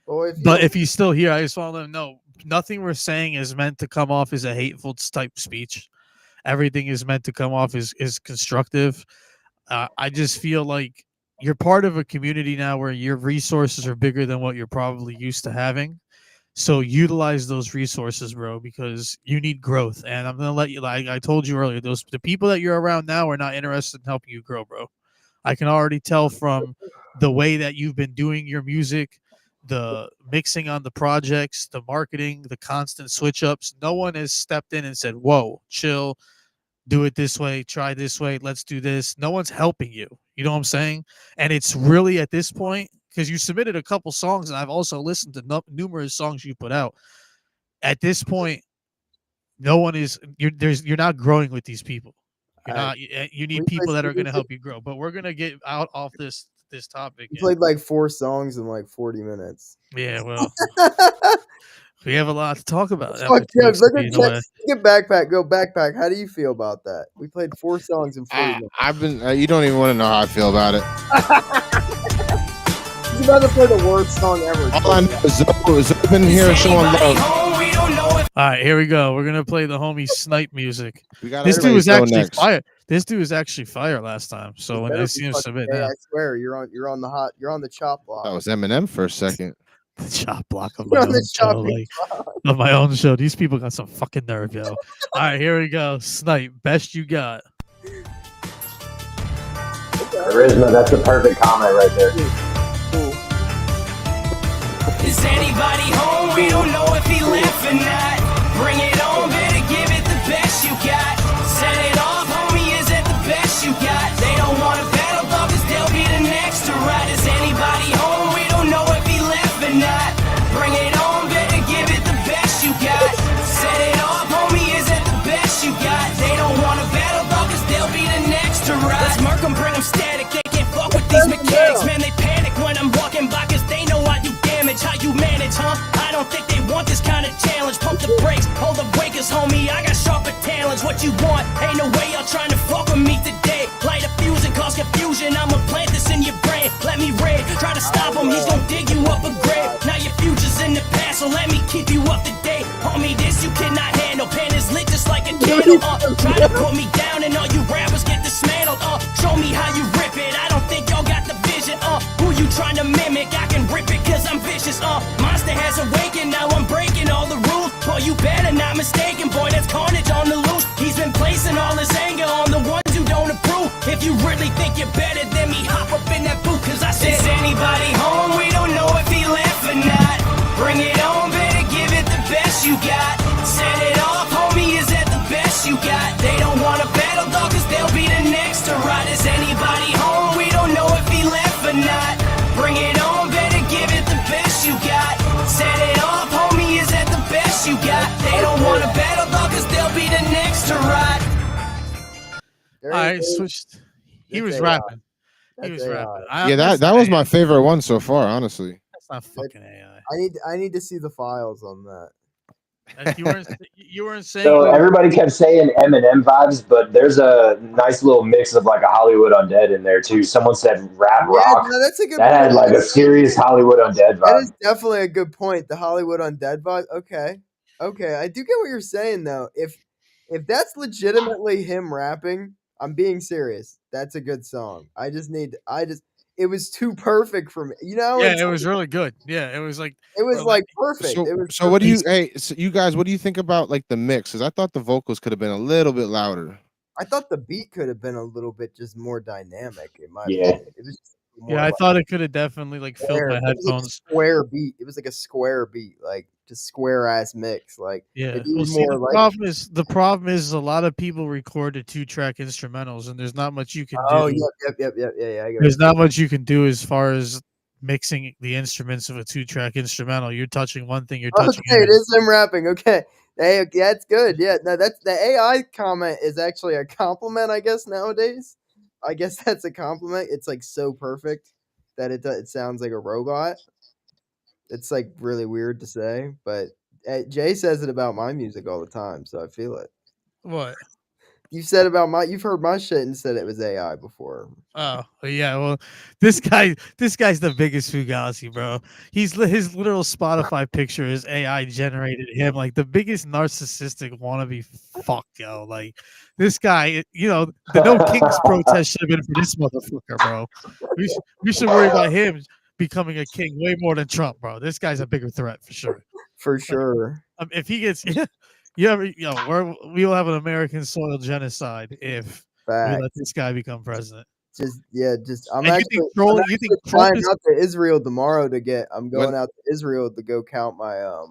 But if he's still here, I just want to let him know nothing we're saying is meant to come off as a hateful type speech. Everything is meant to come off as constructive. I just feel like you're part of a community now where your resources are bigger than what you're probably used to having. So utilize those resources, bro, because you need growth. And I'm gonna let you, like I told you earlier, the people that you're around now are not interested in helping you grow, bro. I can already tell from the way that you've been doing your music, the mixing on the projects, the marketing, the constant switch ups. No one has stepped in and said, "Whoa, chill, do it this way, try this way, let's do this." No one's helping you. You know what I'm saying? And it's really at this point, because you submitted a couple songs and I've also listened to numerous songs you put out. At this point, no one is you're not growing with these people. You're not. You need people that are going to help you grow. But we're going to get out off this topic. He played like 4 songs in like 40 minutes. Yeah, well, We have a lot to talk about. Fuck after 2 yeah, weeks of look at being away. Backpack. Go Backpack. How do you feel about that? We played 4 songs in 40 minutes. I've been. You don't even want to know how I feel about it. He's about to play the worst song ever. All I know is Zoe been here showing love. All right, here we go. We're gonna play the homie Snipe music. We got This dude everybody was go actually next. fire. This dude was actually fire last time. So when I see him submit Hey, now, I swear, you're on the chop block. That was Eminem for a second. the chop block of You're my on the own show, chopping like, of my own show. These people got some fucking nerve, yo. All right, here we go. Snipe, best you got. Charisma, that's the perfect comment right there. Is anybody home? We don't know if he left or not. Bring it on, better give it the best you got. Set it off, homie, is it the best you got? They don't want to battle, dog, cause they'll be the next to ride. Is anybody home? We don't know if he left or not. Bring it on, better give it the best you got. Set it off, homie, is it the best you got? They don't want to battle, dog, cause they'll be the next to ride. Let's murk 'em, bring 'em static, they can't fuck with these mechanics. Man, they panic when I'm walking by cause they know I do damage. How you manage, huh? I don't think they want this kind of challenge. Pump the brakes, hold the breakers, homie. I got sharper talents. What you want? Ain't no way y'all trying to fuck with me today. Light a fuse and cause confusion. I'ma plant this in your brain. Let me raid. Try to stop him, he's gonna dig you up a grave. Now your future's in the past, so let me keep you up to date. Homie, this you cannot handle. Pen is lit just like a candle. Try to put me down and all you rappers get dismantled. Show me how you rip it. I don't think y'all got the vision. Who you trying to mimic? I can rip it cause I'm vicious. Monster has awakened, now I'm breaking all the rules. Boy, you better not mistaken, boy, that's carnage on the loose. He's been placing all his anger on the ones who don't approve. If you really think you're better than me, hop up in that booth, cause I said, is anybody home? We don't know if he left or not. Bring it on, better give it the best you got. Set it off, homie, is that the best you got? They don't wanna battle, dog, cause they'll be the next to ride. Is anybody home? We don't know if he left or not. Bring it on, better give it the best you got. Set it off, homie, is that the best you got? They don't wanna battle, dog, cause they'll be the next to ride. All right, switched. He was rapping. He was rapping. Yeah, that was my favorite one so far, honestly. That's not fucking AI. I need to see the files on that. You weren't saying. So everybody kept saying Eminem vibes, but there's a nice little mix of like a Hollywood Undead in there too. Someone said rap rock. No, that's a good that point. had like a serious Hollywood Undead That vibe. is definitely a good point. The Hollywood Undead vibe. Okay. I do get what you're saying though. If that's legitimately him rapping, I'm being serious. That's a good song. It was too perfect for me. You know? Yeah, it's it was really good. Yeah, it was like. It was like perfect. So, It was so what do you? perfect. Hey, so you guys, what do you think about like the mix? Because I thought the vocals could have been a little bit louder. I thought the beat could have been a little bit just more dynamic. In my Yeah. opinion. It was just more Yeah, I like thought it could have definitely like filled square. my It was like a headphones. square beat. It was like a square beat, like just square ass mix. Like Yeah. it Well, was see, more the like. problem is a lot of people recorded 2-track instrumentals, and there's not much you can Oh do. yep. Yeah. I get There's it. not much you can do as far as mixing the instruments of a 2-track instrumental. You're touching one thing. You're touching. Okay, it is him rapping. Okay. Hey, that's good. Yeah, no, that's the AI comment is actually a compliment, I guess, nowadays. I guess that's a compliment. It's like so perfect that it sounds like a robot. It's like really weird to say, but Jay says it about my music all the time, so I feel it. What? You've heard my shit and said it was AI before. Oh yeah, well, this guy's the biggest Fugazi, bro. His literal Spotify picture is AI generated him, like the biggest narcissistic wannabe fuck, yo. Like this guy, the No Kings protest should have been for this motherfucker, bro. We should worry about him becoming a king way more than Trump, bro. This guy's a bigger threat for sure. For sure. If he gets, we will have an American soil genocide if we Facts. let this guy become president. I'm And you actually, think Trump flying is- out to Israel tomorrow I'm going out to Israel to go count my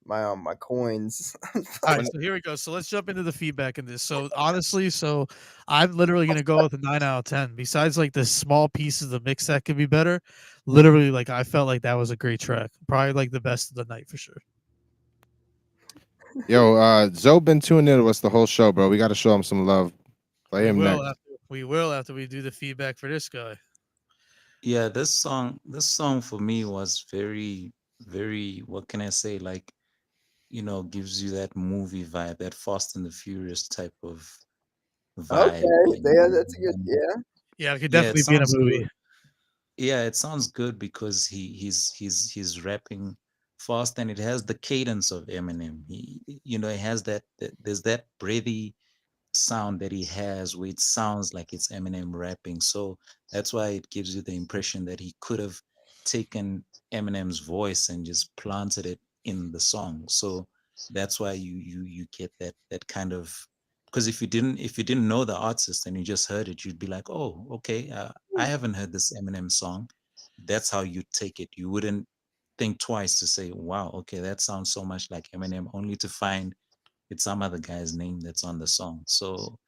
my coins. All right, so here we go. So let's jump into the feedback in this. So honestly, I'm literally gonna go with a 9 out of 10. Besides like the small pieces of the mix that could be better, literally like I felt like that was a great track. Probably like the best of the night for sure. Yo, Zoe been tuning in to us the whole show, bro. We got to show him some love. Play him next. We will after we do the feedback for this guy. Yeah, this song for me was very, very, what can I say? Like gives you that movie vibe, that Fast and the Furious type of Okay, vibe. that's a good. Yeah. Yeah, it could Yeah, it definitely be in a sounds movie. good. Yeah, it sounds good because he's rapping fast, and it has the cadence of Eminem. It has there's that breathy sound that he has where it sounds like it's Eminem rapping. So that's why it gives you the impression that he could have taken Eminem's voice and just planted it in the song. So that's why you get that kind of, because if you didn't know the artist and you just heard it, you'd be like, oh, okay, I haven't heard this Eminem song. That's how you take it. You wouldn't think twice to say, wow, okay, that sounds so much like Eminem, only to find it's some other guy's name that's on the song. So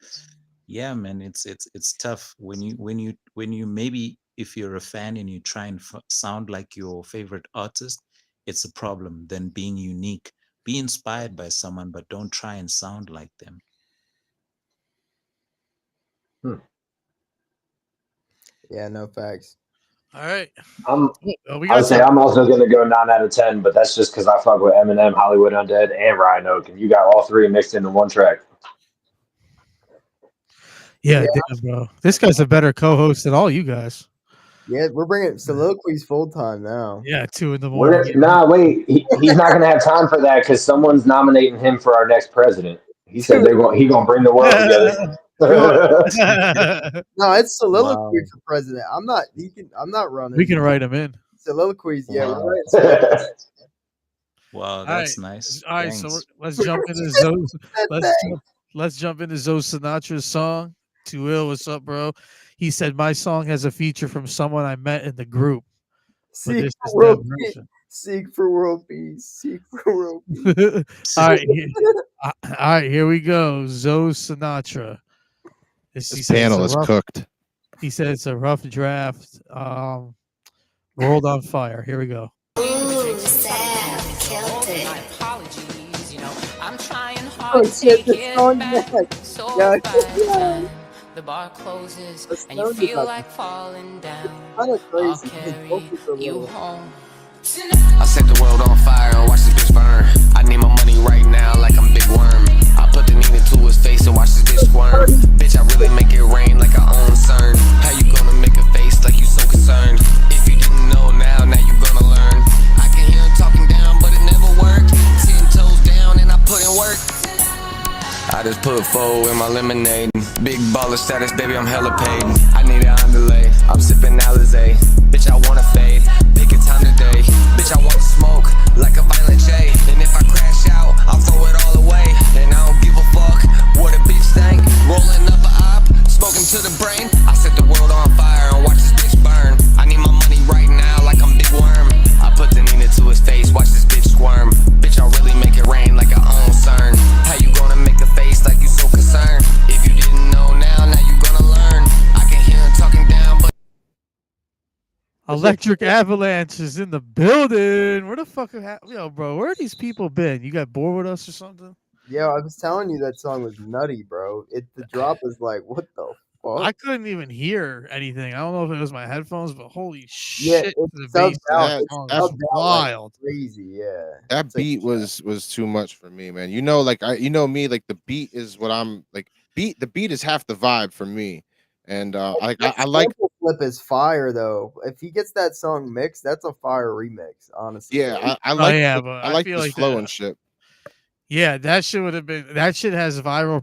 yeah, man, it's tough when you maybe, if you're a fan and you try and sound like your favorite artist, it's a problem. Then being unique, be inspired by someone, but don't try and sound like them. Yeah. No facts. All right. I'm, Well, we I got would say some. I'm also going to go 9 out of 10, but that's just because I fuck with Eminem, Hollywood Undead, and Ryan Oak, and you got all three mixed into one track. Yeah, damn, bro. This guy's a better co-host than all you guys. Yeah, we're bringing soliloquies full time now. Yeah, 2 in the morning. Nah, wait, he's not going to have time for that because someone's nominating him for our next president. He said he's going to bring the world together. No, it's soliloquy Wow. for president. I'm not. I'm not running. We can write him in. soliloquies. Yeah, Wow. we're writing. Wow, All that's right. nice. All right, so Thanks. let's jump into Zoe. That Let's jump into Zoe Sinatra's song. Too Ill, what's up, bro? He said my song has a feature from someone I met in the group. But Seek this for is world that peace. version. Seek for world peace. Seek for world peace. All right, all right, here we go. Zoe Sinatra. He This said it's panel a is rough- cooked. He said it's a rough draft. World on fire. Here we go. I'm trying Oh hard to shit, take the it song back. back. So Yeah, fast. The bar closes The and you song is feel like- like falling down. kind of I'll crazy. His carry vocals are you little. home. I set the world on fire and watch this bitch burn. I need my money right now like I'm Big Worm. I put the Nina to his face and watch this bitch squirm. Bitch, I really make it rain like I own CERN. How you gonna make a face like you so concerned? If you didn't know now you gonna learn. I can hear him talking down, but it never worked. 10 toes down and I put in work. I just put 4 in my lemonade. Big baller status, baby, I'm hella paid. I need an underlay, I'm sipping Alizé. Bitch, I wanna fade, pick a time today. Bitch, I want to smoke, like a violent J. And if I crash out, I'll throw it all away. And I don't give a fuck what a bitch think. Rolling up a op, smoking to the brain. I set the world on fire and watch this bitch burn. I need my money right now like I'm Big Worm. I put the Nina to his face, watch this bitch squirm. Bitch, I really make it rain like I own CERN. How you gonna make a face like you so concerned? If you didn't know now you gonna learn. I can hear him talking down, but Electric Avalanche is in the building. Where the fuck yo, bro? Where have these people been? You got bored with us or something? Yeah, I was telling you that song was nutty, bro. The drop was like, what the fuck? I couldn't even hear anything. I don't know if it was my headphones, but holy Yeah, shit! it's The subbed bass to out. that It's song subbed is out, wild. Crazy, yeah. That It's like- beat was too much for me, man. You know, like me, like the beat is what I'm like. The beat is half the vibe for me, and I like Sample Flip is fire though. If he gets that song mixed, that's a fire remix. Honestly, yeah, I like but I like feel this like flow that- and shit. Yeah, that shit would have been. That shit has viral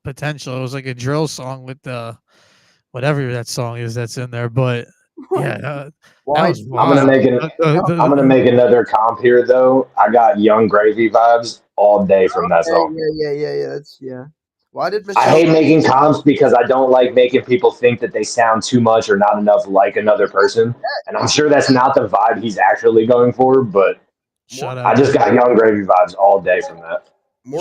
potential. It was like a drill song with the whatever that song is that's in there. But yeah, that was I'm wild. gonna make another comp here though. I got Young Gravy vibes all day from that song. Yeah. That's Why did I hate making comps because I don't like making people think that they sound too much or not enough like another person. And I'm sure that's not the vibe he's actually going for, but Shout out! I just got Young Gravy vibes all day from that.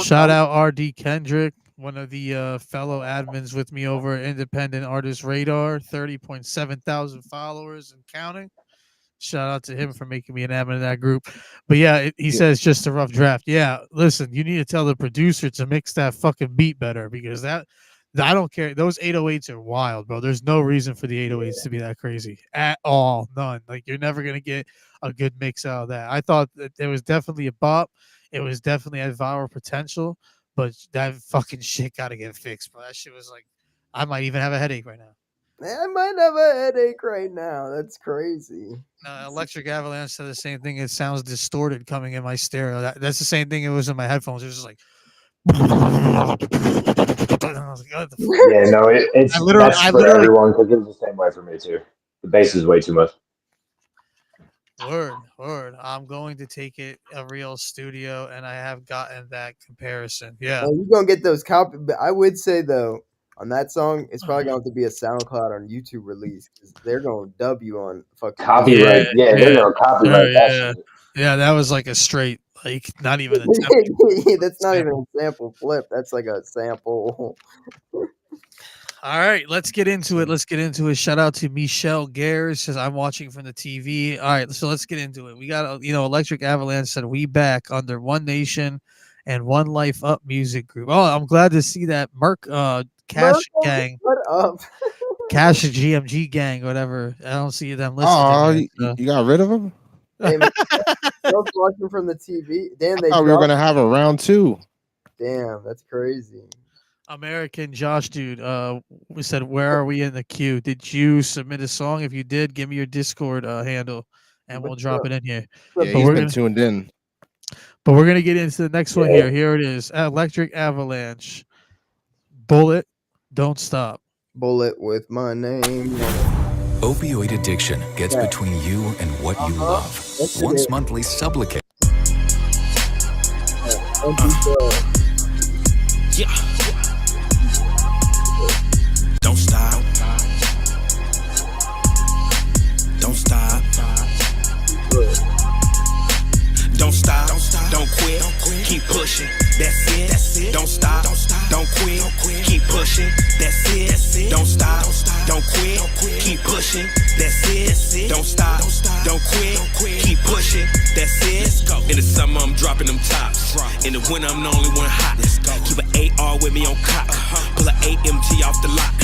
Shout out RD Kendrick, one of the fellow admins with me over at Independent Artist Radar, 30.7 thousand followers and counting. Shout out to him for making me an admin in that group. But yeah, he says just a rough draft. Yeah, listen, you need to tell the producer to mix that fucking beat better because that I don't care. Those 808s are wild, bro. There's no reason for the 808s to be that crazy at all. None. Like you're never gonna get a good mix out of that. I thought that there was definitely a bop. It was definitely had viral potential, but that fucking shit got to get fixed, bro. That shit was like, I might even have a headache right now. I might have a headache right now. That's crazy. Electric Avalanche said the same thing. It sounds distorted coming in my stereo. That's the same thing it was in my headphones. It was just like. I was like, what the fuck? Yeah, no, it's that's for everyone because it was the same way for me too. The bass is way too much. Word. I'm going to take it a real studio, and I have gotten that comparison. Yeah. Well, you're gonna get those copy. But I would say though, on that song, it's probably going to have to be a SoundCloud or YouTube release because they're going to dub you on fucking copyright. Yeah, they're gonna copyright that shit. Yeah, that was like a straight, like not even a That's not even a sample flip. That's like a sample. All right, let's get into it. Shout out to Michelle Gare. Says I'm watching from the TV. All right, so let's get into it. We got Electric Avalanche said we back under One Nation and One Life Up music group. Oh, I'm glad to see that Cash Gang. What up? Cash GMG Gang, whatever. I don't see them listening. Oh, you got rid of them? Hey, man, watching from the TV. Damn, they. Oh, we were gonna have a round 2. Damn, that's crazy. American Josh, dude. We said, where are we in the queue? Did you submit a song? If you did, give me your Discord handle, and we'll drop it in here. Yeah, he's been tuned in. But we're gonna get into the next one here. Here it is: Electric Avalanche. Bullet, Don't Stop. Bullet with my name. Opioid addiction gets between you and what you love. Once monthly Sublocade. Yeah. Don't stop. Don't stop. Don't stop. Don't quit. Keep pushing. That's it. Don't stop. Don't quit. Keep pushing. That's it. Don't stop. Don't quit. Keep pushing. That's it. Don't stop. Don't quit. Keep pushing. That's it. In the summer, I'm dropping them tops. In the winter, I'm the only one hot. Keep an AR with me on cock. Pull an AMG off the lot.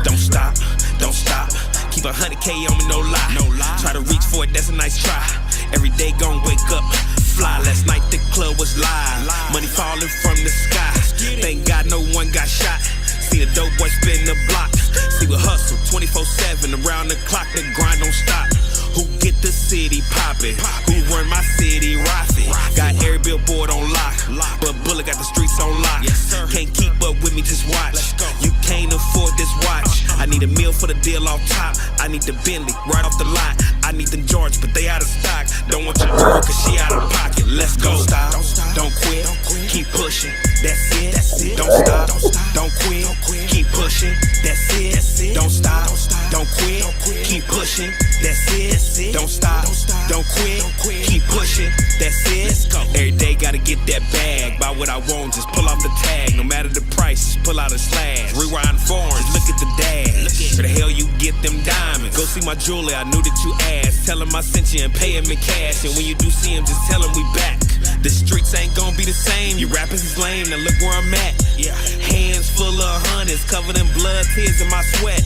Don't stop. Don't stop. Keep 100K on me, no lie. Try to reach for it, that's a nice try. Every day gon' wake up, fly. Last night the club was live. Money falling from the sky. Thank God no one got shot. See the dope boy spin the block. See we hustle 24/7 around the clock. The grind don't stop. Who get the city poppin'? Who run my city rockin'? Got every billboard on lock, but Bullet got the streets on lock. Can't keep up with me, just watch. You can't afford this watch. I need a meal for the deal off top. I need the Bentley right off the lot. I need them George, but they out of stock. Don't want your girl, cause she out of pocket. Let's go. Don't stop, don't quit, keep pushing. That's it. Don't stop, don't quit, keep pushing. That's it. Don't stop, don't quit, keep pushing. That's it. Don't stop, don't quit, keep pushing. That's it. Every day gotta get that bag. Buy what I want, just pull off the tag. No matter the price, just pull out a slash. Rewind forms, look at the dash. Where the hell you get them diamonds? Go see my jeweler, I knew that you asked. Tell him I sent you and pay him in cash. And when you do see him, just tell him we back. The streets ain't gonna be the same. You rappers is lame, now look where I'm at. Yeah, hands full of hundreds, covered in blood, tears in my sweat.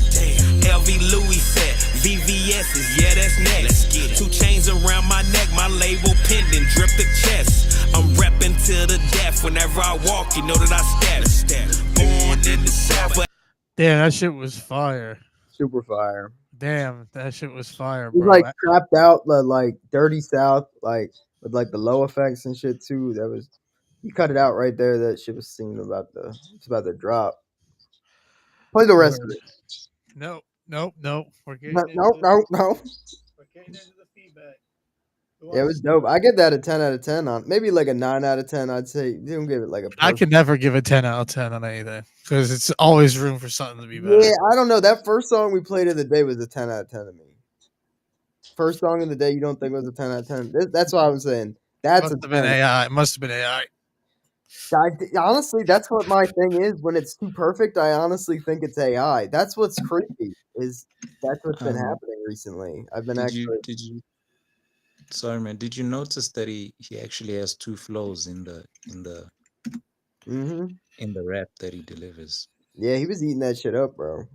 LV Louis set, VVS's, yeah, that's next. 2 chains around my neck, my label pendant, drip the chest. I'm reppin' till the death. Whenever I walk, you know that I step. Born in the South. Damn, that shit was fire. Super fire. Damn, that shit was fire, He's bro. like trapped out, like Dirty South, like with like the low effects and shit too. That was, he cut it out right there. That shit was singing about it's about the drop. Play the rest of it. Nope. We're getting No. We're getting into the feedback. Yeah, it was dope. I give that a 10 out of 10 on maybe like a 9 out of 10. I'd say you don't give it like a. I could never give a 10 out of 10 on anything because it's always room for something to be better. Yeah, I don't know. That first song we played of the day was a 10 out of 10 to me. First song of the day you don't think was a 10 out of 10. That's what I'm saying. That's must have been AI. It must have been AI. Honestly, that's what my thing is. When it's too perfect, I honestly think it's AI. That's what's creepy. That's what's been happening recently. I've been Sorry, man. Did you notice that he actually has 2 flows in the rap that he delivers? Yeah, he was eating that shit up, bro.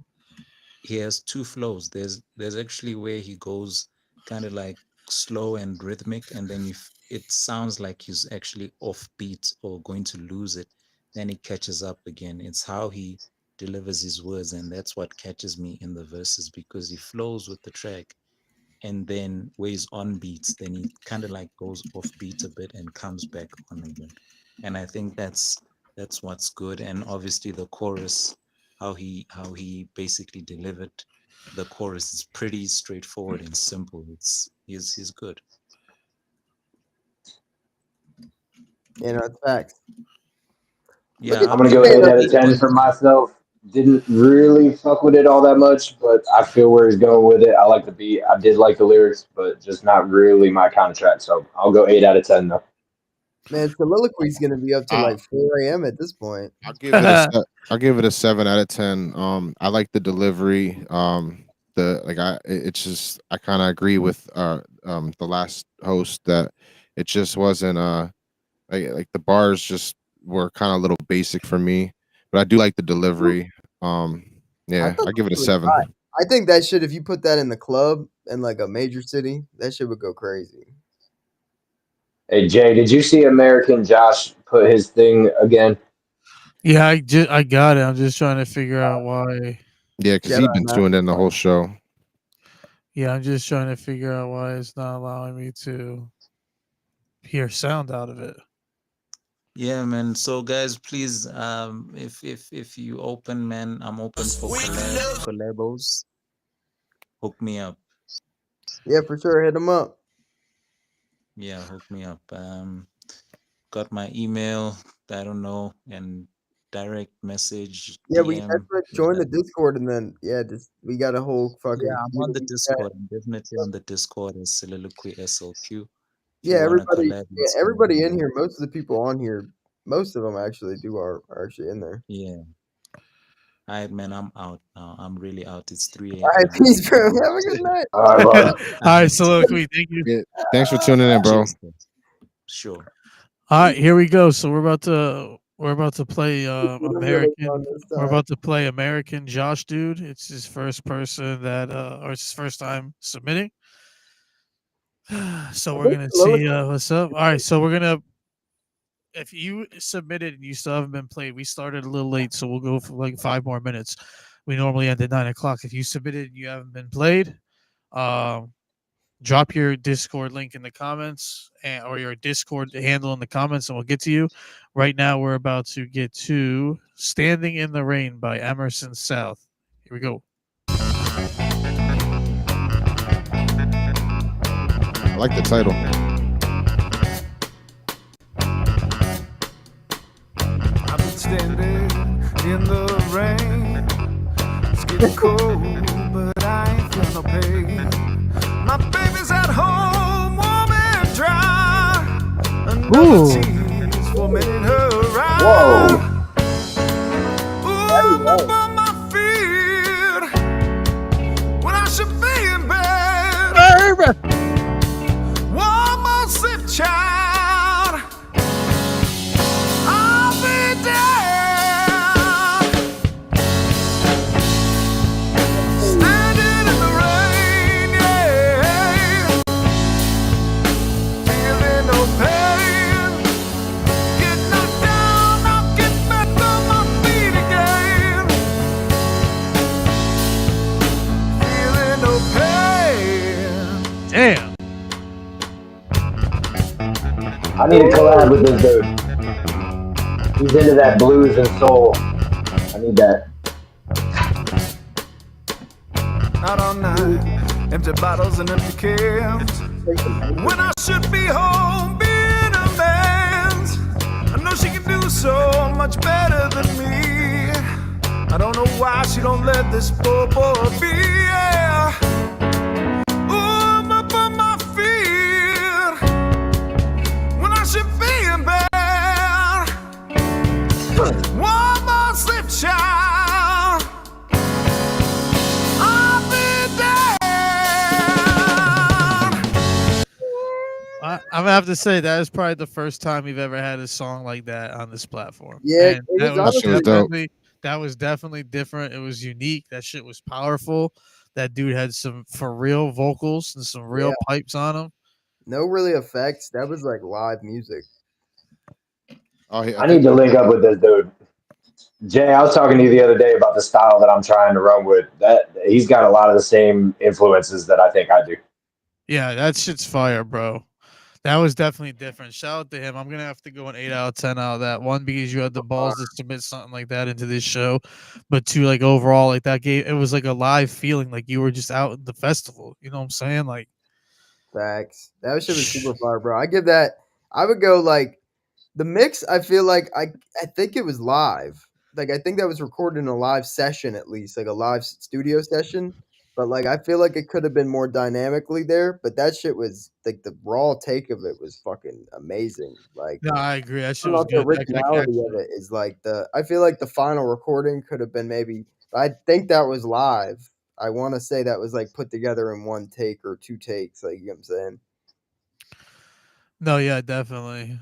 He has two flows. There's actually where he goes kind of like slow and rhythmic, and then it sounds like he's actually off beat or going to lose it. Then he catches up again. It's how he delivers his words, and that's what catches me in the verses because he flows with the track, and then where he's on beats, then he kind of like goes off beat a bit and comes back on again. And I think that's what's good. And obviously the chorus, how he basically delivered the chorus is pretty straightforward and simple. He's good. You know, it's facts. Yeah, I'm gonna go 8 out of 10 for myself. Didn't really fuck with it all that much, but I feel where he's going with it. I like the beat. I did like the lyrics, but just not really my kind of track. So I'll go 8 out of 10 though. Man, Soliloquy is gonna be up to like 4 a.m. at this point. I'll give it a 7 out of 10. I like the delivery. It's just I kind of agree with the last host that it just wasn't like the bars just were kind of a little basic for me, but I do like the delivery. Yeah, I give it a 7. I think that shit, if you put that in the club in like a major city, that shit would go crazy. Hey Jay, did you see American Josh put his thing again? Yeah, I got it. I'm just trying to figure out why. Yeah, because he's been tuned in the whole show. Yeah, I'm just trying to figure out why it's not allowing me to hear sound out of it. Yeah, man. So guys, please, if you open, man, I'm open for collabos. Hook me up. Yeah, for sure. Hit him up. Yeah, hook me up. Got my email. I don't know, and direct message. Yeah, DM, join the Discord, and then we got a whole fucking. Yeah, I'm on the Discord. I'm definitely on the Discord as Soliloquy SLQ. Yeah, everybody in here. Most of the people on here, most of them actually are actually in there. Yeah. All right, man. I'm out now. I'm really out. It's 3 a.m. All right, peace, bro. Have a good night. All right, Soliloquy. Thank you. Yeah, thanks for tuning in, bro. Sure. All right, here we go. So we're about to play American. We're about to play American Josh, dude. It's his first person or it's his first time submitting. So we're gonna see what's up. All right, so we're gonna. If you submitted and you still haven't been played, we started a little late, so we'll go for like 5 more minutes. We normally end at 9 o'clock. If you submitted and you haven't been played, drop your Discord link in the comments or your Discord handle in the comments, and we'll get to you. Right now, we're about to get to "Standing in the Rain" by Emerson South. Here we go. I like the title. I've been standing in the rain. It's getting cold, but I ain't feel no pain. My baby's at home, warm and dry. Another tease for me in her eyes. Ooh, I'm up on my feet when I should be in bed. One more sip, child. I'll be down. Standing in the rain, yeah. Feeling no pain. Get knocked down, I'll get back on my feet again. Feeling no pain. Damn. I need to collab with this dude. He's into that blues and soul. I need that. Out all night, empty bottles and empty cans. When I should be home being a man's. I know she can do so much better than me. I don't know why she don't let this poor boy be. Yeah. Ooh, I'm up on my feet when I should be in bed. One more slip, child. I'll be down. I'm gonna have to say that is probably the first time we've ever had a song like that on this platform. Yeah, And that was That was definitely different. It was unique. That shit was powerful. That dude had some for real vocals and some real Yeah. pipes on him. No really effects. That was like live music. Oh, I need to link up with this dude. Jay, I was talking to you the other day about the style that I'm trying to run with. That he's got a lot of the same influences that I think I do. Yeah, that shit's fire, bro. That was definitely different. Shout out to him. I'm gonna have to go an 8 out of 10 out of that. One, because you had the balls to submit something like that into this show, but two, like overall, like that game, it was like a live feeling, like you were just out at the festival. You know what I'm saying? Like, Facts. That shit was super fire, bro. I give that. I would go like the mix. I feel like I think it was live. Like I think that was recorded in a live session at least, like a live studio session. But like I feel like it could have been more dynamically there. But that shit was like the raw take of it was fucking amazing. Like no, I agree. That I shit don't know was if the good. originality of it is like the. I feel like the final recording could have been maybe. I think that was live. I want to say that was like put together in one take or two takes. Like you know what I'm saying. No, yeah, definitely.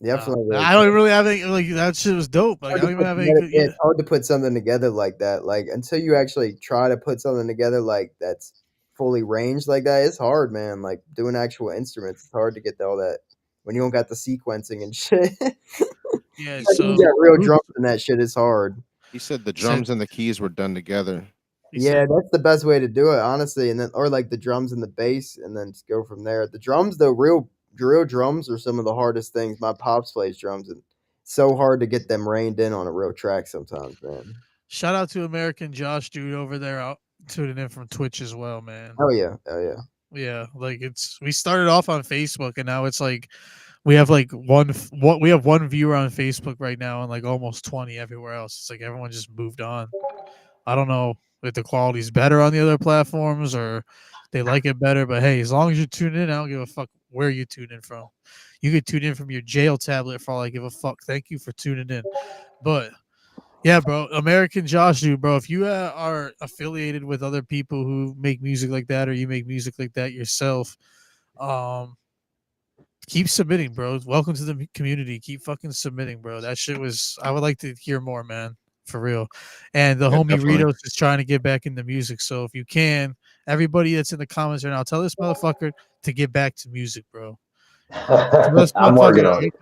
Definitely. I don't really have any like that shit was dope. Like I don't even have any. Good, It's hard to put something together like that. Like until you actually try to put something together like that's fully ranged like that, it's hard, man. Like doing actual instruments, it's hard to get all that when you don't got the sequencing and shit. Yeah, Like, so you got real drums and that shit is hard. He said the drums and the keys were done together. Yeah, that's the best way to do it, honestly. And then, or like the drums and the bass, and then just go from there. The drums, though, real drums are some of the hardest things. My pops plays drums, and it's so hard to get them reined in on a real track sometimes, man. Shout out to American Josh, dude, over there out tuning in from Twitch as well, man. Oh yeah, oh yeah. Yeah, like we started off on Facebook, and now it's like we have like we have one viewer on Facebook right now, and like almost 20 everywhere else. It's like everyone just moved on. I don't know if the quality's better on the other platforms or they like it better, but hey, as long as you're tuning in, I don't give a fuck where you tune in from. You could tune in from your jail tablet for all I give a fuck. Thank you for tuning in. But yeah, bro, American Josh, dude, bro, if you are affiliated with other people who make music like that, or you make music like that yourself, keep submitting, bro. Welcome to the community. Keep fucking submitting, bro. That shit was. I would like to hear more, man, for real. And the homie definitely. Ritos is trying to get back into music. So if you can, everybody that's in the comments right now, tell this motherfucker to get back to music, bro. I'm working on it.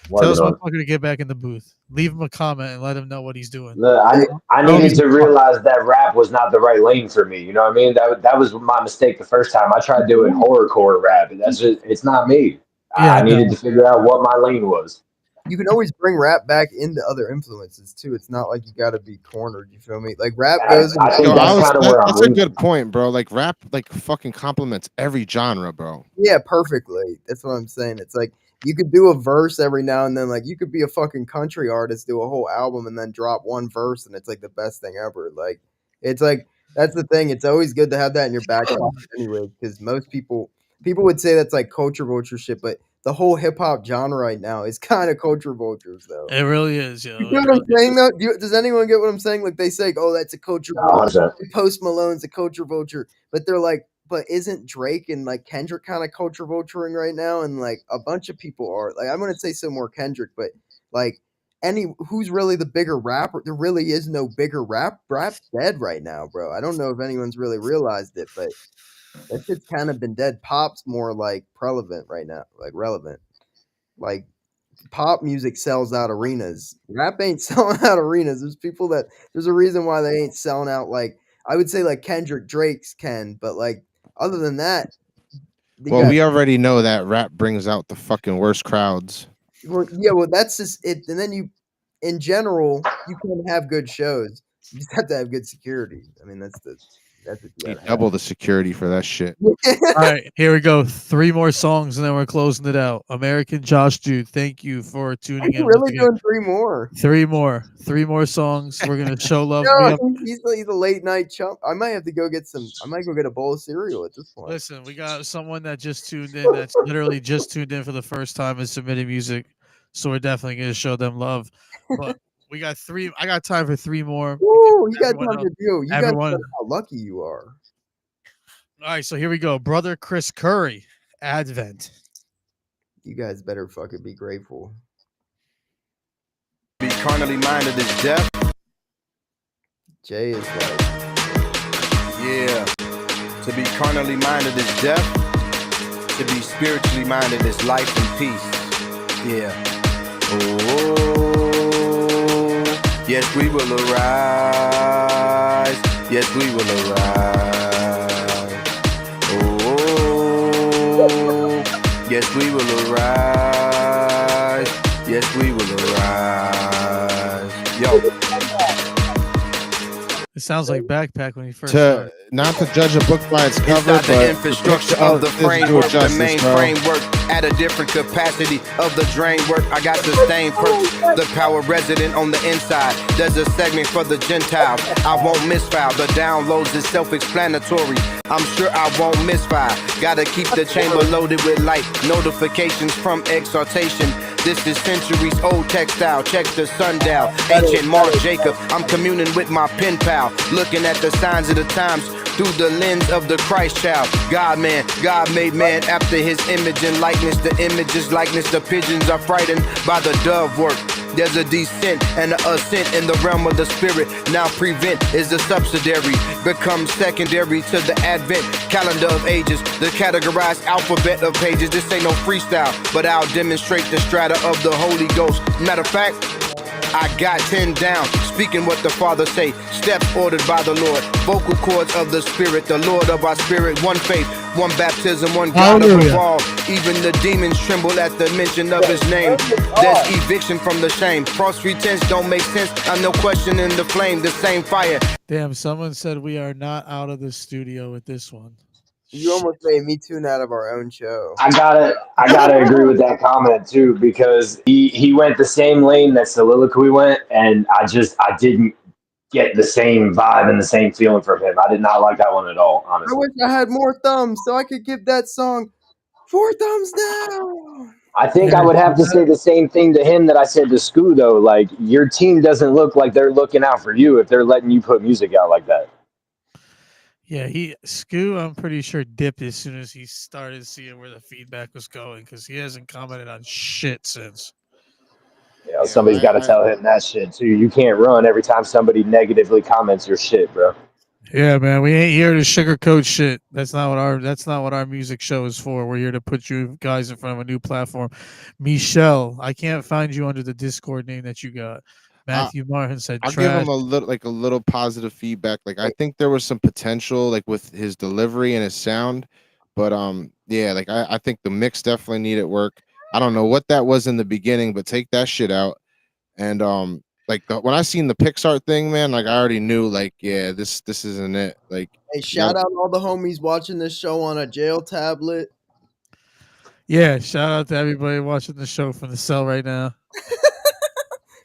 Tell this motherfucker to get back in the booth. Leave him a comment and let him know what he's doing. Look, I needed to realize that rap was not the right lane for me. You know what I mean? That was my mistake the first time. I tried doing horrorcore rap. That's just, it's not me. Yeah, I needed to figure out what my lane was. You can always bring rap back into other influences too. It's not like you got to be cornered. You feel me? Like rap goes. I think That's a good point, bro. Like rap, like fucking complements every genre, bro. Yeah, perfectly. That's what I'm saying. It's like you could do a verse every now and then. Like you could be a fucking country artist, do a whole album, and then drop one verse, and it's like the best thing ever. Like it's like that's the thing. It's always good to have that in your back pocket anyway, because most people would say that's like culture vulture shit, but the whole hip hop genre right now is kind of culture vultures, though. It really is, yo. You know what I'm saying, though? Does anyone get what I'm saying? Like they say, "Oh, that's a culture vulture." Post Malone's a culture vulture, but they're like, "But isn't Drake and like Kendrick kind of culture vulturing right now?" And like a bunch of people are. Like I'm gonna say some more Kendrick, but like who's really the bigger rapper? There really is no bigger rap. Rap's dead right now, bro. I don't know if anyone's really realized it, but that shit's kind of been dead. Pop's more like relevant right now, like relevant. Like pop music sells out arenas. Rap ain't selling out arenas. There's a reason why they ain't selling out. Like I would say like Kendrick, Drake's can, but like other than that, well, we already know that rap brings out the fucking worst crowds. Well, yeah, well that's just it. And then in general, you can have good shows. You just have to have good security. I mean, that's double the security for that shit. All right, here we go. 3 more songs and then we're closing it out. American Josh Dude, thank you for tuning in. Really doing 3 more. 3 more. 3 more songs. We're gonna show love. No, he's a late night chump. I might have to go get I might go get a bowl of cereal at this point. Listen, we got someone that just tuned in. That's literally just tuned in for the first time and submitting music. So we're definitely gonna show them love. But we got 3. I got time for 3 more. Ooh, you got time to do. You got to know how lucky you are. All right, so here we go. Brother Chris Curry, Advent. You guys better fucking be grateful. carnally minded is death. Jay is like, Yeah. To be carnally minded is death. To be spiritually minded is life and peace. Yeah. Oh, yes, we will arise. Yes, we will arise. Oh, yes, we will arise. Yes, we will arise. Yo. It sounds like Backpack when he first started. Not to judge a book by its cover, Inside the but infrastructure the of the picture framework, the justice, main bro. framework at a different capacity of the drain work. I got sustained perks, the power resident on the inside. There's a segment for the Gentiles. I won't misfile. The downloads is self-explanatory. I'm sure I won't misfire. Gotta keep the chamber loaded with light notifications from exhortation. This is centuries old textile. Check the sundial. Ancient Mark Jacob. I'm communing with my pen pal. Looking at the signs of the times through the lens of the Christ child. God man, God made man after his image and likeness. The image's likeness, the pigeons are frightened by the dove work. There's a descent and an ascent in the realm of the spirit. Now prevent is the subsidiary, becomes secondary to the advent calendar of ages. The categorized alphabet of pages. This ain't no freestyle, but I'll demonstrate the strata of the Holy Ghost. Matter of fact, I got 10 down, speaking what the Father say. Steps ordered by the Lord, vocal cords of the Spirit, the Lord of our spirit. One faith, one baptism, one God of all. Even the demons tremble at the mention of his name. There's eviction from the shame. False pretense don't make sense. I'm no question in the flame, the same fire. Damn, someone said we are not out of the studio with this one. you almost made me tune out of our own show. I gotta agree with that comment too, because he went the same lane that Soliloquy went, and I didn't get the same vibe and the same feeling from him. I did not like that one at all, I honestly. wish I had more thumbs so I could give that song 4 thumbs down. I think I would have to say the same thing to him that I said to Scoo though. Like, your team doesn't look like they're looking out for you if they're letting you put music out like that. Yeah, Scoo, I'm pretty sure dipped as soon as he started seeing where the feedback was going because he hasn't commented on shit since. Yeah, somebody's got to tell him that shit too. You can't run every time somebody negatively comments your shit, bro. Yeah, man, we ain't here to sugarcoat shit. That's not what our music show is for. We're here to put you guys in front of a new platform. Michelle, I can't find you under the Discord name that you got. Matthew Martin said I'll trash. give him a little positive feedback. Like, I think there was some potential, like, with his delivery and his sound, but yeah, like I think the mix definitely needed work. I don't know what that was in the beginning, but take that shit out. And like when I seen the Pixar thing, man, like I already knew, like, yeah, this isn't it. Like, Hey, shout out all the homies watching this show on a jail tablet. Yeah, shout out to everybody watching the show from the cell right now.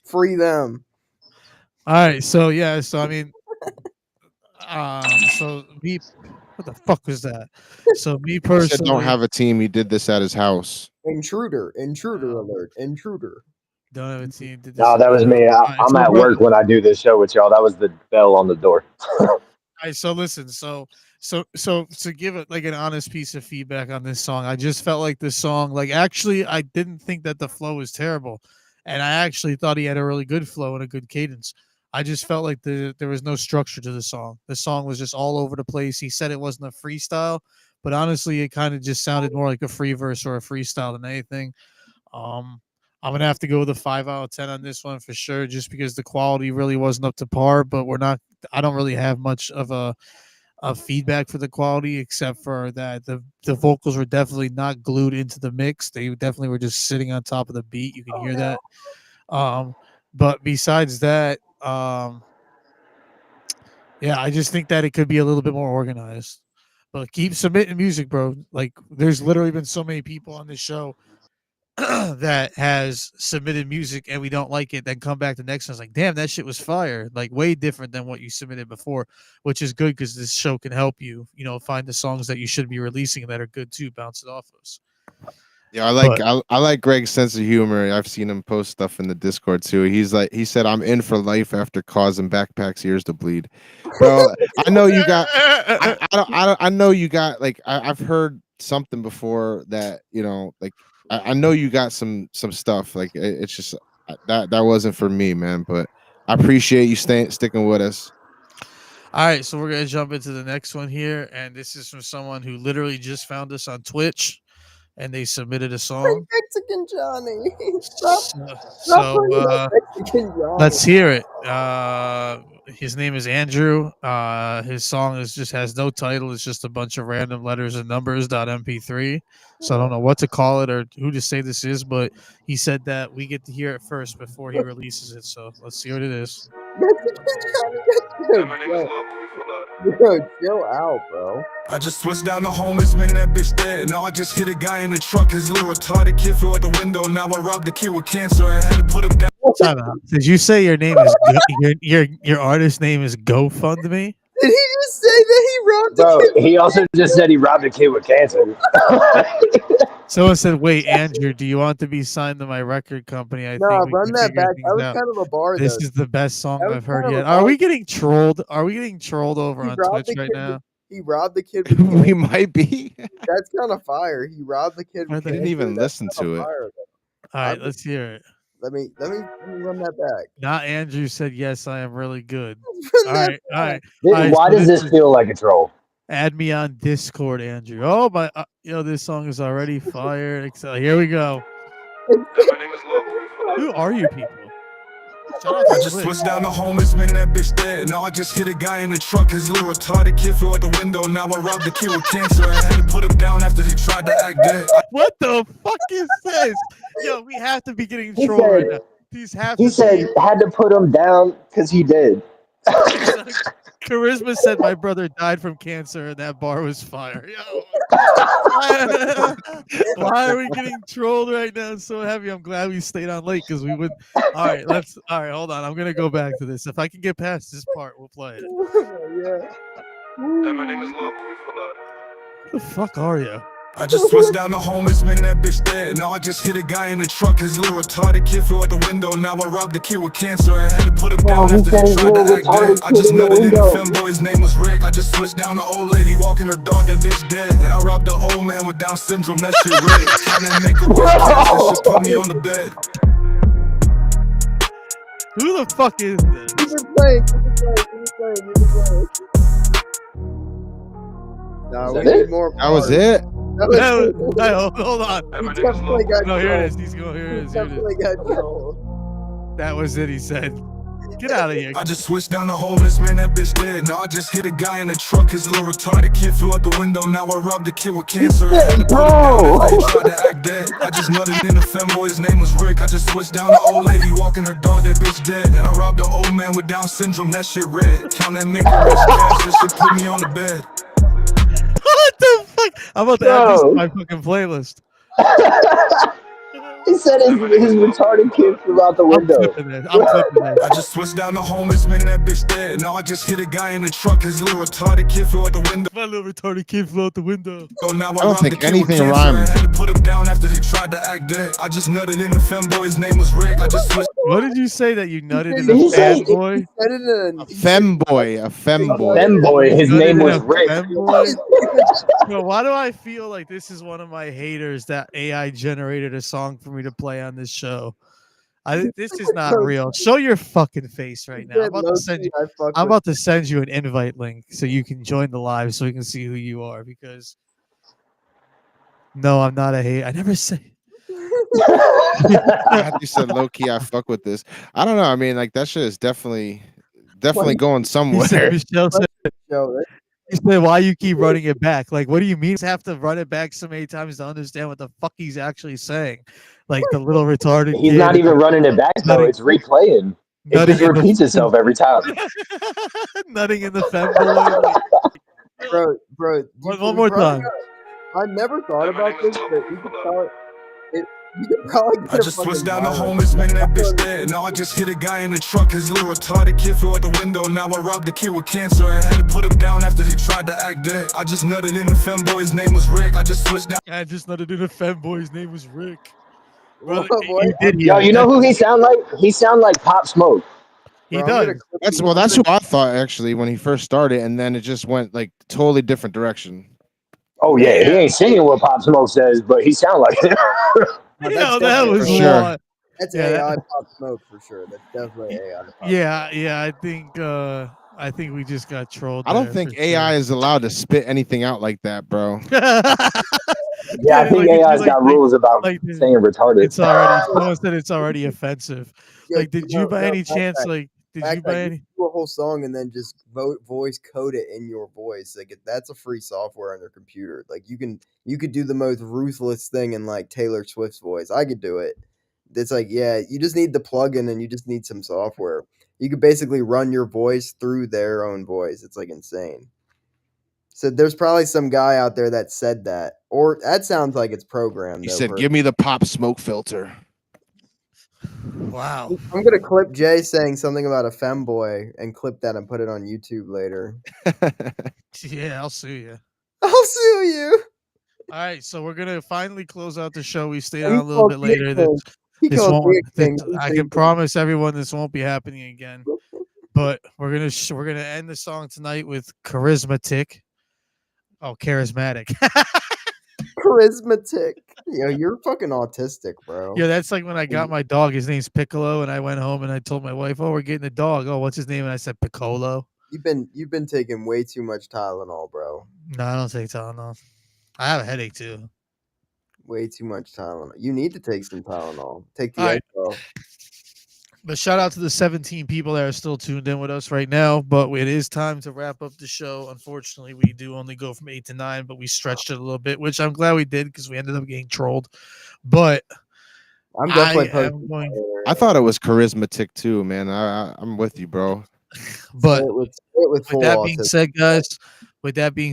Free them. All right, so yeah, so I mean, so me, what the fuck was that? So me he said personally, don't have a team. He did this at his house. Intruder alert, intruder. Don't have a team. Did this No, that was me. I'm at work when I do this show with y'all. That was the bell on the door. All right, so listen, so to give it like an honest piece of feedback on this song, I just felt like this song, like actually, I didn't think that the flow was terrible, and I actually thought he had a really good flow and a good cadence. I just felt like there was no structure to the song. The song was just all over the place. He said it wasn't a freestyle, but honestly, it kind of just sounded more like a free verse or a freestyle than anything. I'm gonna have to go with a 5 out of 10 on this one for sure, just because the quality really wasn't up to par. But I don't really have much of a feedback for the quality, except for that the vocals were definitely not glued into the mix. They definitely were just sitting on top of the beat. You can hear that. But besides that, yeah, I just think that it could be a little bit more organized. But keep submitting music, bro. Like, there's literally been so many people on this show that has submitted music and we don't like it, then come back the next one. It's like, damn, that shit was fire. Like, way different than what you submitted before, which is good because this show can help you, find the songs that you should be releasing that are good too, bounce it off us. Yeah, I like Greg's sense of humor. I've seen him post stuff in the Discord too. He said, "I'm in for life after causing Backpack's ears to bleed." Bro, I know you got. I know you got. Like, I've heard something before that. Like, I know you got some stuff. Like, it's just that wasn't for me, man. But I appreciate you sticking with us. All right, so we're gonna jump into the next one here, and this is from someone who literally just found us on Twitch, and they submitted a song. Mexican Johnny. Mexican Johnny. Let's hear it. His name is Andrew. His song just has no title. It's just a bunch of random letters and numbers .mp3. So I don't know what to call it or who to say this is, but he said that we get to hear it first before he releases it. So let's see what it is. Mexican Johnny. Yo, chill out, bro. I just switched down the homeless, man, that bitch dead. Now I just hit a guy in the truck, his little retarded kid flew out the window. Now I robbed the kid with cancer, I had to put him down. Time out. Did you say your name is your artist name is GoFundMe? Did he just say that he robbed the Bro, kid? he also just said he robbed a kid with cancer. Someone said, "Wait, Andrew, do you want to be signed to my record company?" I No, think we run can that figure back. things That was out. kind of a bar, This though. is the best song That was I've heard kind of yet. a Are bar. we getting trolled? Are we getting trolled over He on robbed Twitch the right kid now? He robbed the kid with We cancer. might be. That's kind of fire. He robbed the kid I with didn't cancer. even That's listen kinda to it. fire, though. All right, let's hear it. Let me run that back. Not Andrew said yes. I am really good. Run All that right, all right. This- All right, Why so does this is- feel like a troll? Add me on Discord, Andrew. Oh my! This song is already fired. Here we go. Who are you people? Shout out I to just Twitch. switched down the homeless, man, that bitch dead. Now I just hit a guy in the truck, his little retarded kid flew out the window. Now I robbed the kid with cancer, I had to put him down after he tried to act dead. What the fuck is this? Yo, we have to be getting He trolled right said- now. These have He to said had to put him down because he did. Charisma said my brother died from cancer and that bar was fire. Yo. Why are we getting trolled right now? It's so heavy. I'm glad we stayed on late because we would. All right, hold on. I'm gonna go back to this. If I can get past this part, we'll play it. Yeah. My name is Lil. Who the fuck are you? I just switched down the homeless, man, that bitch dead. Now I just hit a guy in the truck, his little retarded kid flew out the window. Now I robbed the kid with cancer, I had to put him down he after said he his tried to little act retarded dead. I kid just in the nutted in the window. femboy, his name was Rick. I just switched down the old lady walking her dog, that bitch dead. And I robbed the old man with Down syndrome, that shit red. Trying to make a work, that shit put me on the bed. Who the fuck is this? Keep it playing. Nah, Is we that need it? more. That was bars. it. That was Hey, hold on. He definitely got No, here it is. trolled. He's going. Here it He is. Here it definitely is. got trolled. That was it. He said, "Get out of here." I just switched down the homeless, man, that bitch dead. Now I just hit a guy in the truck, his little retarded kid flew out the window. Now I robbed the kid with cancer. I had to put him down after he tried to act dead. I just nutted in the femboy, his name was Rick. I just switched down the old lady walking her dog, that bitch dead. And I robbed the old man with Down syndrome, that shit red. Count that make a rich cash, that shit put me on the bed. What the fuck? I'm about to add this Bro. to my fucking playlist. He said his retarded kid flew out the I'm window. clipping this. I'm clipping this. I just switched down the homeless, man, that bitch dead. Now I just hit a guy in the truck, his little retarded kid flew out the window. My little retarded kid flew out the window. Now I don't robbed think the kid with anything cancer. rhymed. I had to put him down after he tried to act dead. I just nutted in the femboy, his name was Rick. I just switched. What did you say that you nutted in Did the he say- bad boy? Said it in A femboy. A femboy. Femboy, his Nutted name in was a Rick. femboy? Bro, why do I feel like this is one of my haters that AI generated a song for me to play on this show? This is not real. Show your fucking face right now. I'm about to send you. I'm about to send you an invite link so you can join the live so we can see who you are. Because no, I'm not a hater. I never say. Matthew said low key, I fuck with this. I don't know. I mean, like that shit is definitely going He somewhere. said, Michelle said, Yo, he said, why you keep running it back? Like, what do you mean? You have to run it back so many times to understand what the fuck he's actually saying. Like the little retarded He's kid. not even running it back though. Nutting- It's replaying. It nutting just in the- repeats itself every time. Nutting in the femboy. Like, bro. One more time. I never thought about this, but you could probably. You could probably get I a just fucking switched down the viral. homeless, man, that bitch dead. Now I just hit a guy in the truck, his little retarded kid flew out the window. Now I robbed the kid with cancer. I had to put him down after he tried to act dead. I just nutted in the femboy, his name was Rick. I just switched down. I just nutted in a femboy. His name was Rick. What, Brother, boy? you did Yo, hear you know that. who he sound like? He sound like Pop Smoke. He Bro, I'm does. gonna clip That's you. who I thought actually when he first started, and then it just went like totally different direction. Oh yeah, he ain't singing what Pop Smoke says, but he sound like it. Oh, that's Yo, that definitely was for sure. wild. That's Yeah, AI Pop Smoke for sure. That's definitely AI Pop. yeah. I think we just got trolled. I don't there think for AI sure. is allowed to spit anything out like that, bro. Yeah, I think AI's got rules about saying retarded. It's already. Someone said it's already offensive. Yeah, Like, did you by any chance Did you by any? do a whole song and then just voice code it in your voice? Like that's a free software on your computer. Like you could do the most ruthless thing in like Taylor Swift's voice. I could do it. It's like, yeah, you just need the plugin and you just need some software. You could basically run your voice through their own voice. It's like insane. So there's probably some guy out there that said that, or that sounds like it's programmed. He though, said, "Give me the Pop Smoke filter." Wow. I'm gonna clip Jay saying something about a femboy and clip that and put it on YouTube later. Yeah, I'll sue you. I'll sue you. All right, so we're gonna finally close out the show. We stayed He on a little called bit me later. a This, thing. He this called me won't. a thing. I can promise everyone this won't be happening again. But we're gonna end the song tonight with Charismatic. Oh, charismatic. Charismatic. Yo, you're fucking autistic, bro. Yeah, that's like when I got my dog. His name's Piccolo, and I went home and I told my wife, "Oh, we're getting a dog. Oh, what's his name?" And I said Piccolo. You've been taking way too much Tylenol, bro. No, I don't take Tylenol. I have a headache too. Way too much Tylenol. You need to take some Tylenol. Take the All right. Advil. But shout out to the 17 people that are still tuned in with us right now. But it is time to wrap up the show. Unfortunately, we do only go from 8 to 9, but we stretched it a little bit, which I'm glad we did because we ended up getting trolled. But I'm definitely I thought it was charismatic too, man. I'm with you, bro. But with that being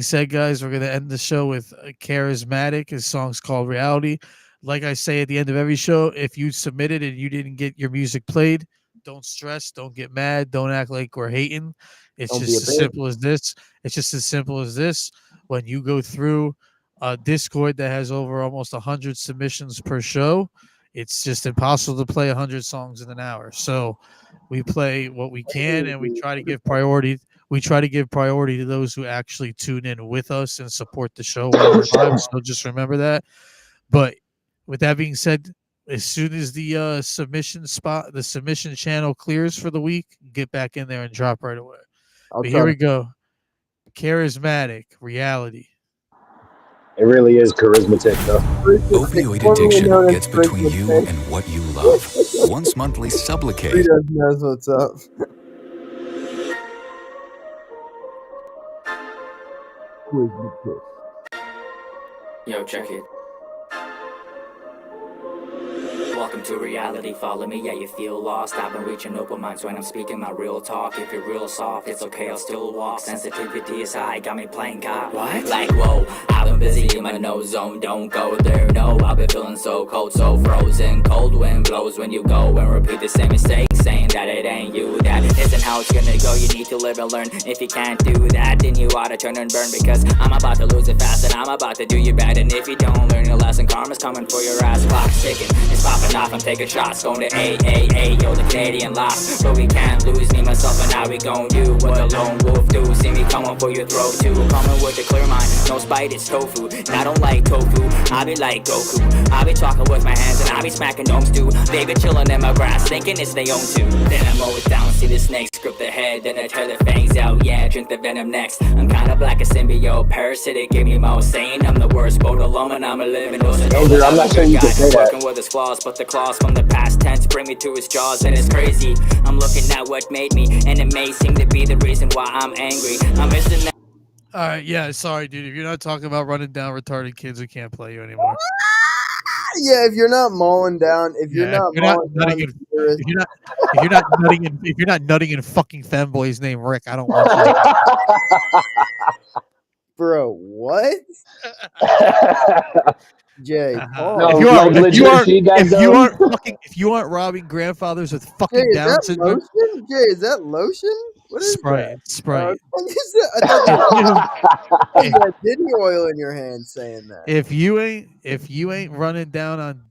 said, guys, we're gonna end the show with Charismatic. His song's called Reality. Like I say at the end of every show, if you submitted and you didn't get your music played, don't stress, don't get mad, don't act like we're hating. It's Don't be just a as bitch. simple as this. It's just as simple as this. When you go through a Discord that has over almost 100 submissions per show, it's just impossible to play 100 songs in an hour. So we play what we can, and we try to give priority. We try to give priority to those who actually tune in with us and support the show while we're live. So just remember that. But with that being said, as soon as the submission channel clears for the week, get back in there and drop right away. But here we go. Charismatic Reality. It really is charismatic, though. Opioid addiction gets between you and what you love. Once monthly, Sublocade. He doesn't know what's up. Yo, check it. Welcome to reality, follow me, yeah, you feel lost. I've been reaching open minds when I'm speaking my real talk. If you're real soft, it's okay, I'll still walk. Sensitivity is high, got me playing God. What? Like, whoa, I've been busy in my no zone, don't go there, no. I've been feeling so cold, so frozen. Cold wind blows when you go and repeat the same mistake, saying that it ain't you. That isn't how it's gonna go, you need to live and learn. If you can't do that, then you ought to turn and burn. Because I'm about to lose it fast and I'm about to do you bad. And if you don't learn your lesson, karma's coming for your ass. Clock's ticking, it's popping off, I'm taking shots. Going to AAA, yo, the Canadian lost. But we can't lose me, myself, and how we gon' do what the lone wolf do. See me coming for your throat too. Coming with a clear mind, no spite, it's tofu. And I don't like tofu, I be like Goku. I be talking with my hands and I be smacking domes too. They be chilling in my grass, thinking it's they own too. Then I mow it down, see the snakes grip the head, then I tear the fangs out, yeah, drink the venom next. I'm kinda like a symbiote, parasitic, give me more saying I'm the worst, boat alone and I'm a living Andrew, I'm not sure you can say that. Working with his claws, but the claws from the past tense bring me to his jaws, and it's crazy. I'm looking at what made me, and it may seem to be the reason why I'm angry. I'm missing that. All right, yeah, sorry, dude. If you're not talking about running down retarded kids, we can't play you anymore. Yeah, if you're not mauling down, if you're not mauling down, if you're not nutting in fucking femboy's name Rick, I don't want you. Bro, what? Jay, if you aren't robbing grandfathers with fucking Jay, is Down that syndrome, lotion? Jay, is that lotion? What is Sprite, that? Sprite. I thought you had Diddy oil in your hand saying that. If you ain't running down on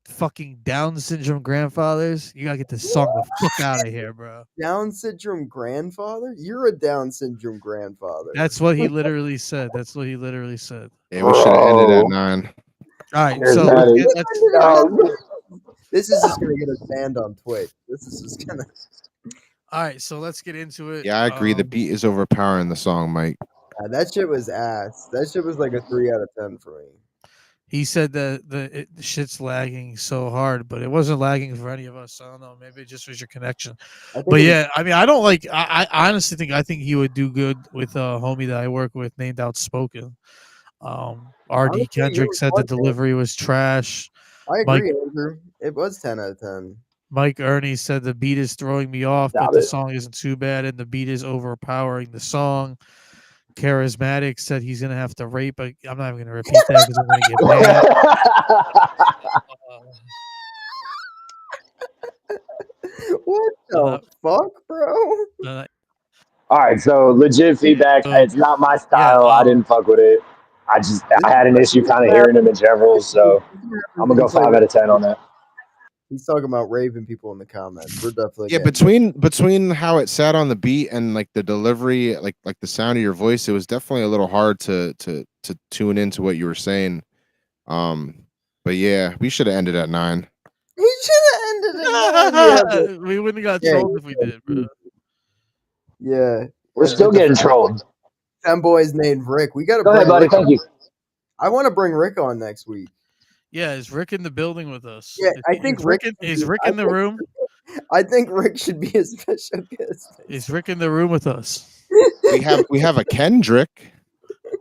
fucking Down syndrome grandfathers, you gotta get this song the fuck out of here, bro. Down syndrome grandfather? You're a Down syndrome grandfather. That's what he literally said. That's what he literally said. Yeah, we should have ended at 9. All right, so This is just gonna get us banned on Twitch. This is just gonna. All right, so let's get into it. Yeah, I agree. The beat is overpowering the song, Mike. That shit was ass. That shit was like a 3 out of 10 for me. He said that the shit's lagging so hard, but it wasn't lagging for any of us. I don't know. Maybe it just was your connection. But yeah, I mean, I don't like. I honestly think he would do good with a homie that I work with named Outspoken. R.D. Kendrick said the delivery was trash. I Mike, agree, Andrew. It was 10 out of 10. Mike Ernie said the beat is throwing me off, but the song isn't too bad, and the beat is overpowering the song. Charismatic said he's gonna have to rape. I'm not even gonna repeat that because I'm gonna get banned. What the fuck, bro? All right, so legit feedback. It's not my style. I didn't fuck with it. I had an issue kind of hearing him in general, so I'm gonna go 5 out of 10 on that. He's talking about raping people in the comments. We're definitely Between how it sat on the beat and like the delivery, like the sound of your voice, it was definitely a little hard to tune into what you were saying. But yeah, we should have ended at 9. We should have ended it. We wouldn't have got trolled if we did, bro. Yeah, we're still getting trolled. 10 boys named Rick. We gotta go ahead, buddy. Thank you. I want to bring Rick on next week. Yeah, is Rick in the building with us? Yeah, I think is Rick in the room? I think Rick should be a special guest. Is Rick in the room with us? We have a Kendrick.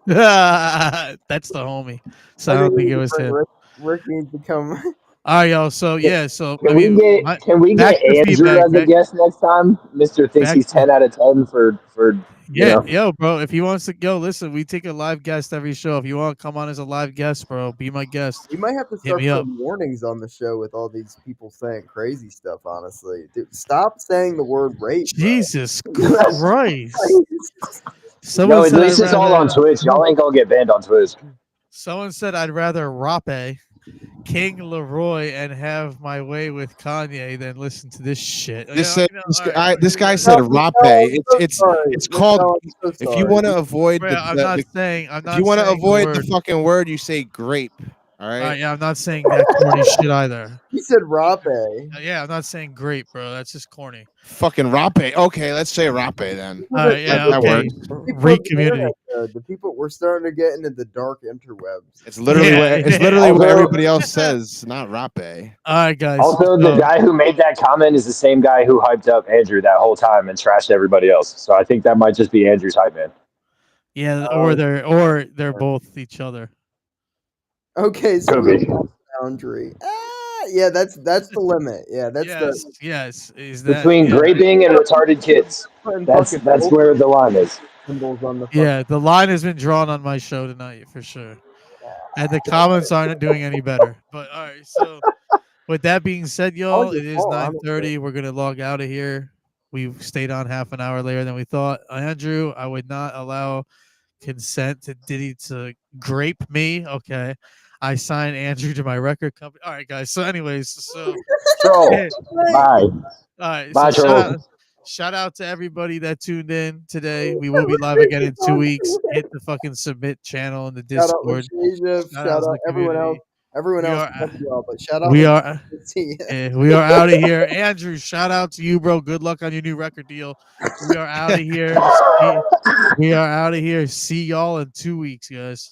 That's the homie. So I don't think it was him. Rick needs to come. All right, y'all. So yeah, so can we get Andrew as a guest next time? Mr. thinks he's 10 out of 10 for yo, bro. If he wants to go, listen, we take a live guest every show. If you want to come on as a live guest, bro, be my guest. We might have to start putting warnings on the show with all these people saying crazy stuff. Honestly, dude, stop saying the word rape. Jesus Christ! No, at least it's all on Twitch. Y'all ain't gonna get banned on Twitch. Someone said I'd rather rape King Leroy and have my way with Kanye than listen to this shit. This guy said rape. It's called. If you want to avoid the fucking word, you say grape. All right. Yeah, I'm not saying that corny shit either. He said rape. Yeah, I'm not saying grape, bro. That's just corny. Fucking rape. Okay, let's say rape then. That works. Rape community. The people, we're starting to get into the dark interwebs. It's literally what everybody else says, not rape. All right, guys. Also, the guy who made that comment is the same guy who hyped up Andrew that whole time and trashed everybody else. So I think that might just be Andrew's hype man. Yeah, or they're both each other. Okay, so boundary. Yeah, that's the limit. Yeah, that's yes. Is that between graping and retarded kids? That's where the line is. Yeah, the line has been drawn on my show tonight for sure, and the comments aren't doing any better. But all right, so with that being said, y'all, it is 9:30. We're gonna log out of here. We've stayed on half an hour later than we thought. Andrew, I would not allow consent to Diddy to grape me. Okay. I signed Andrew to my record company. All right, guys. So, anyways, Bye. All right. Bye, shout out to everybody that tuned in today. We will be live again in 2 weeks. Hit the fucking submit channel in the Discord. Shout out everyone else. Everyone else, but shout out. We are out of here. Andrew, shout out to you, bro. Good luck on your new record deal. We are out of here. See y'all in 2 weeks, guys.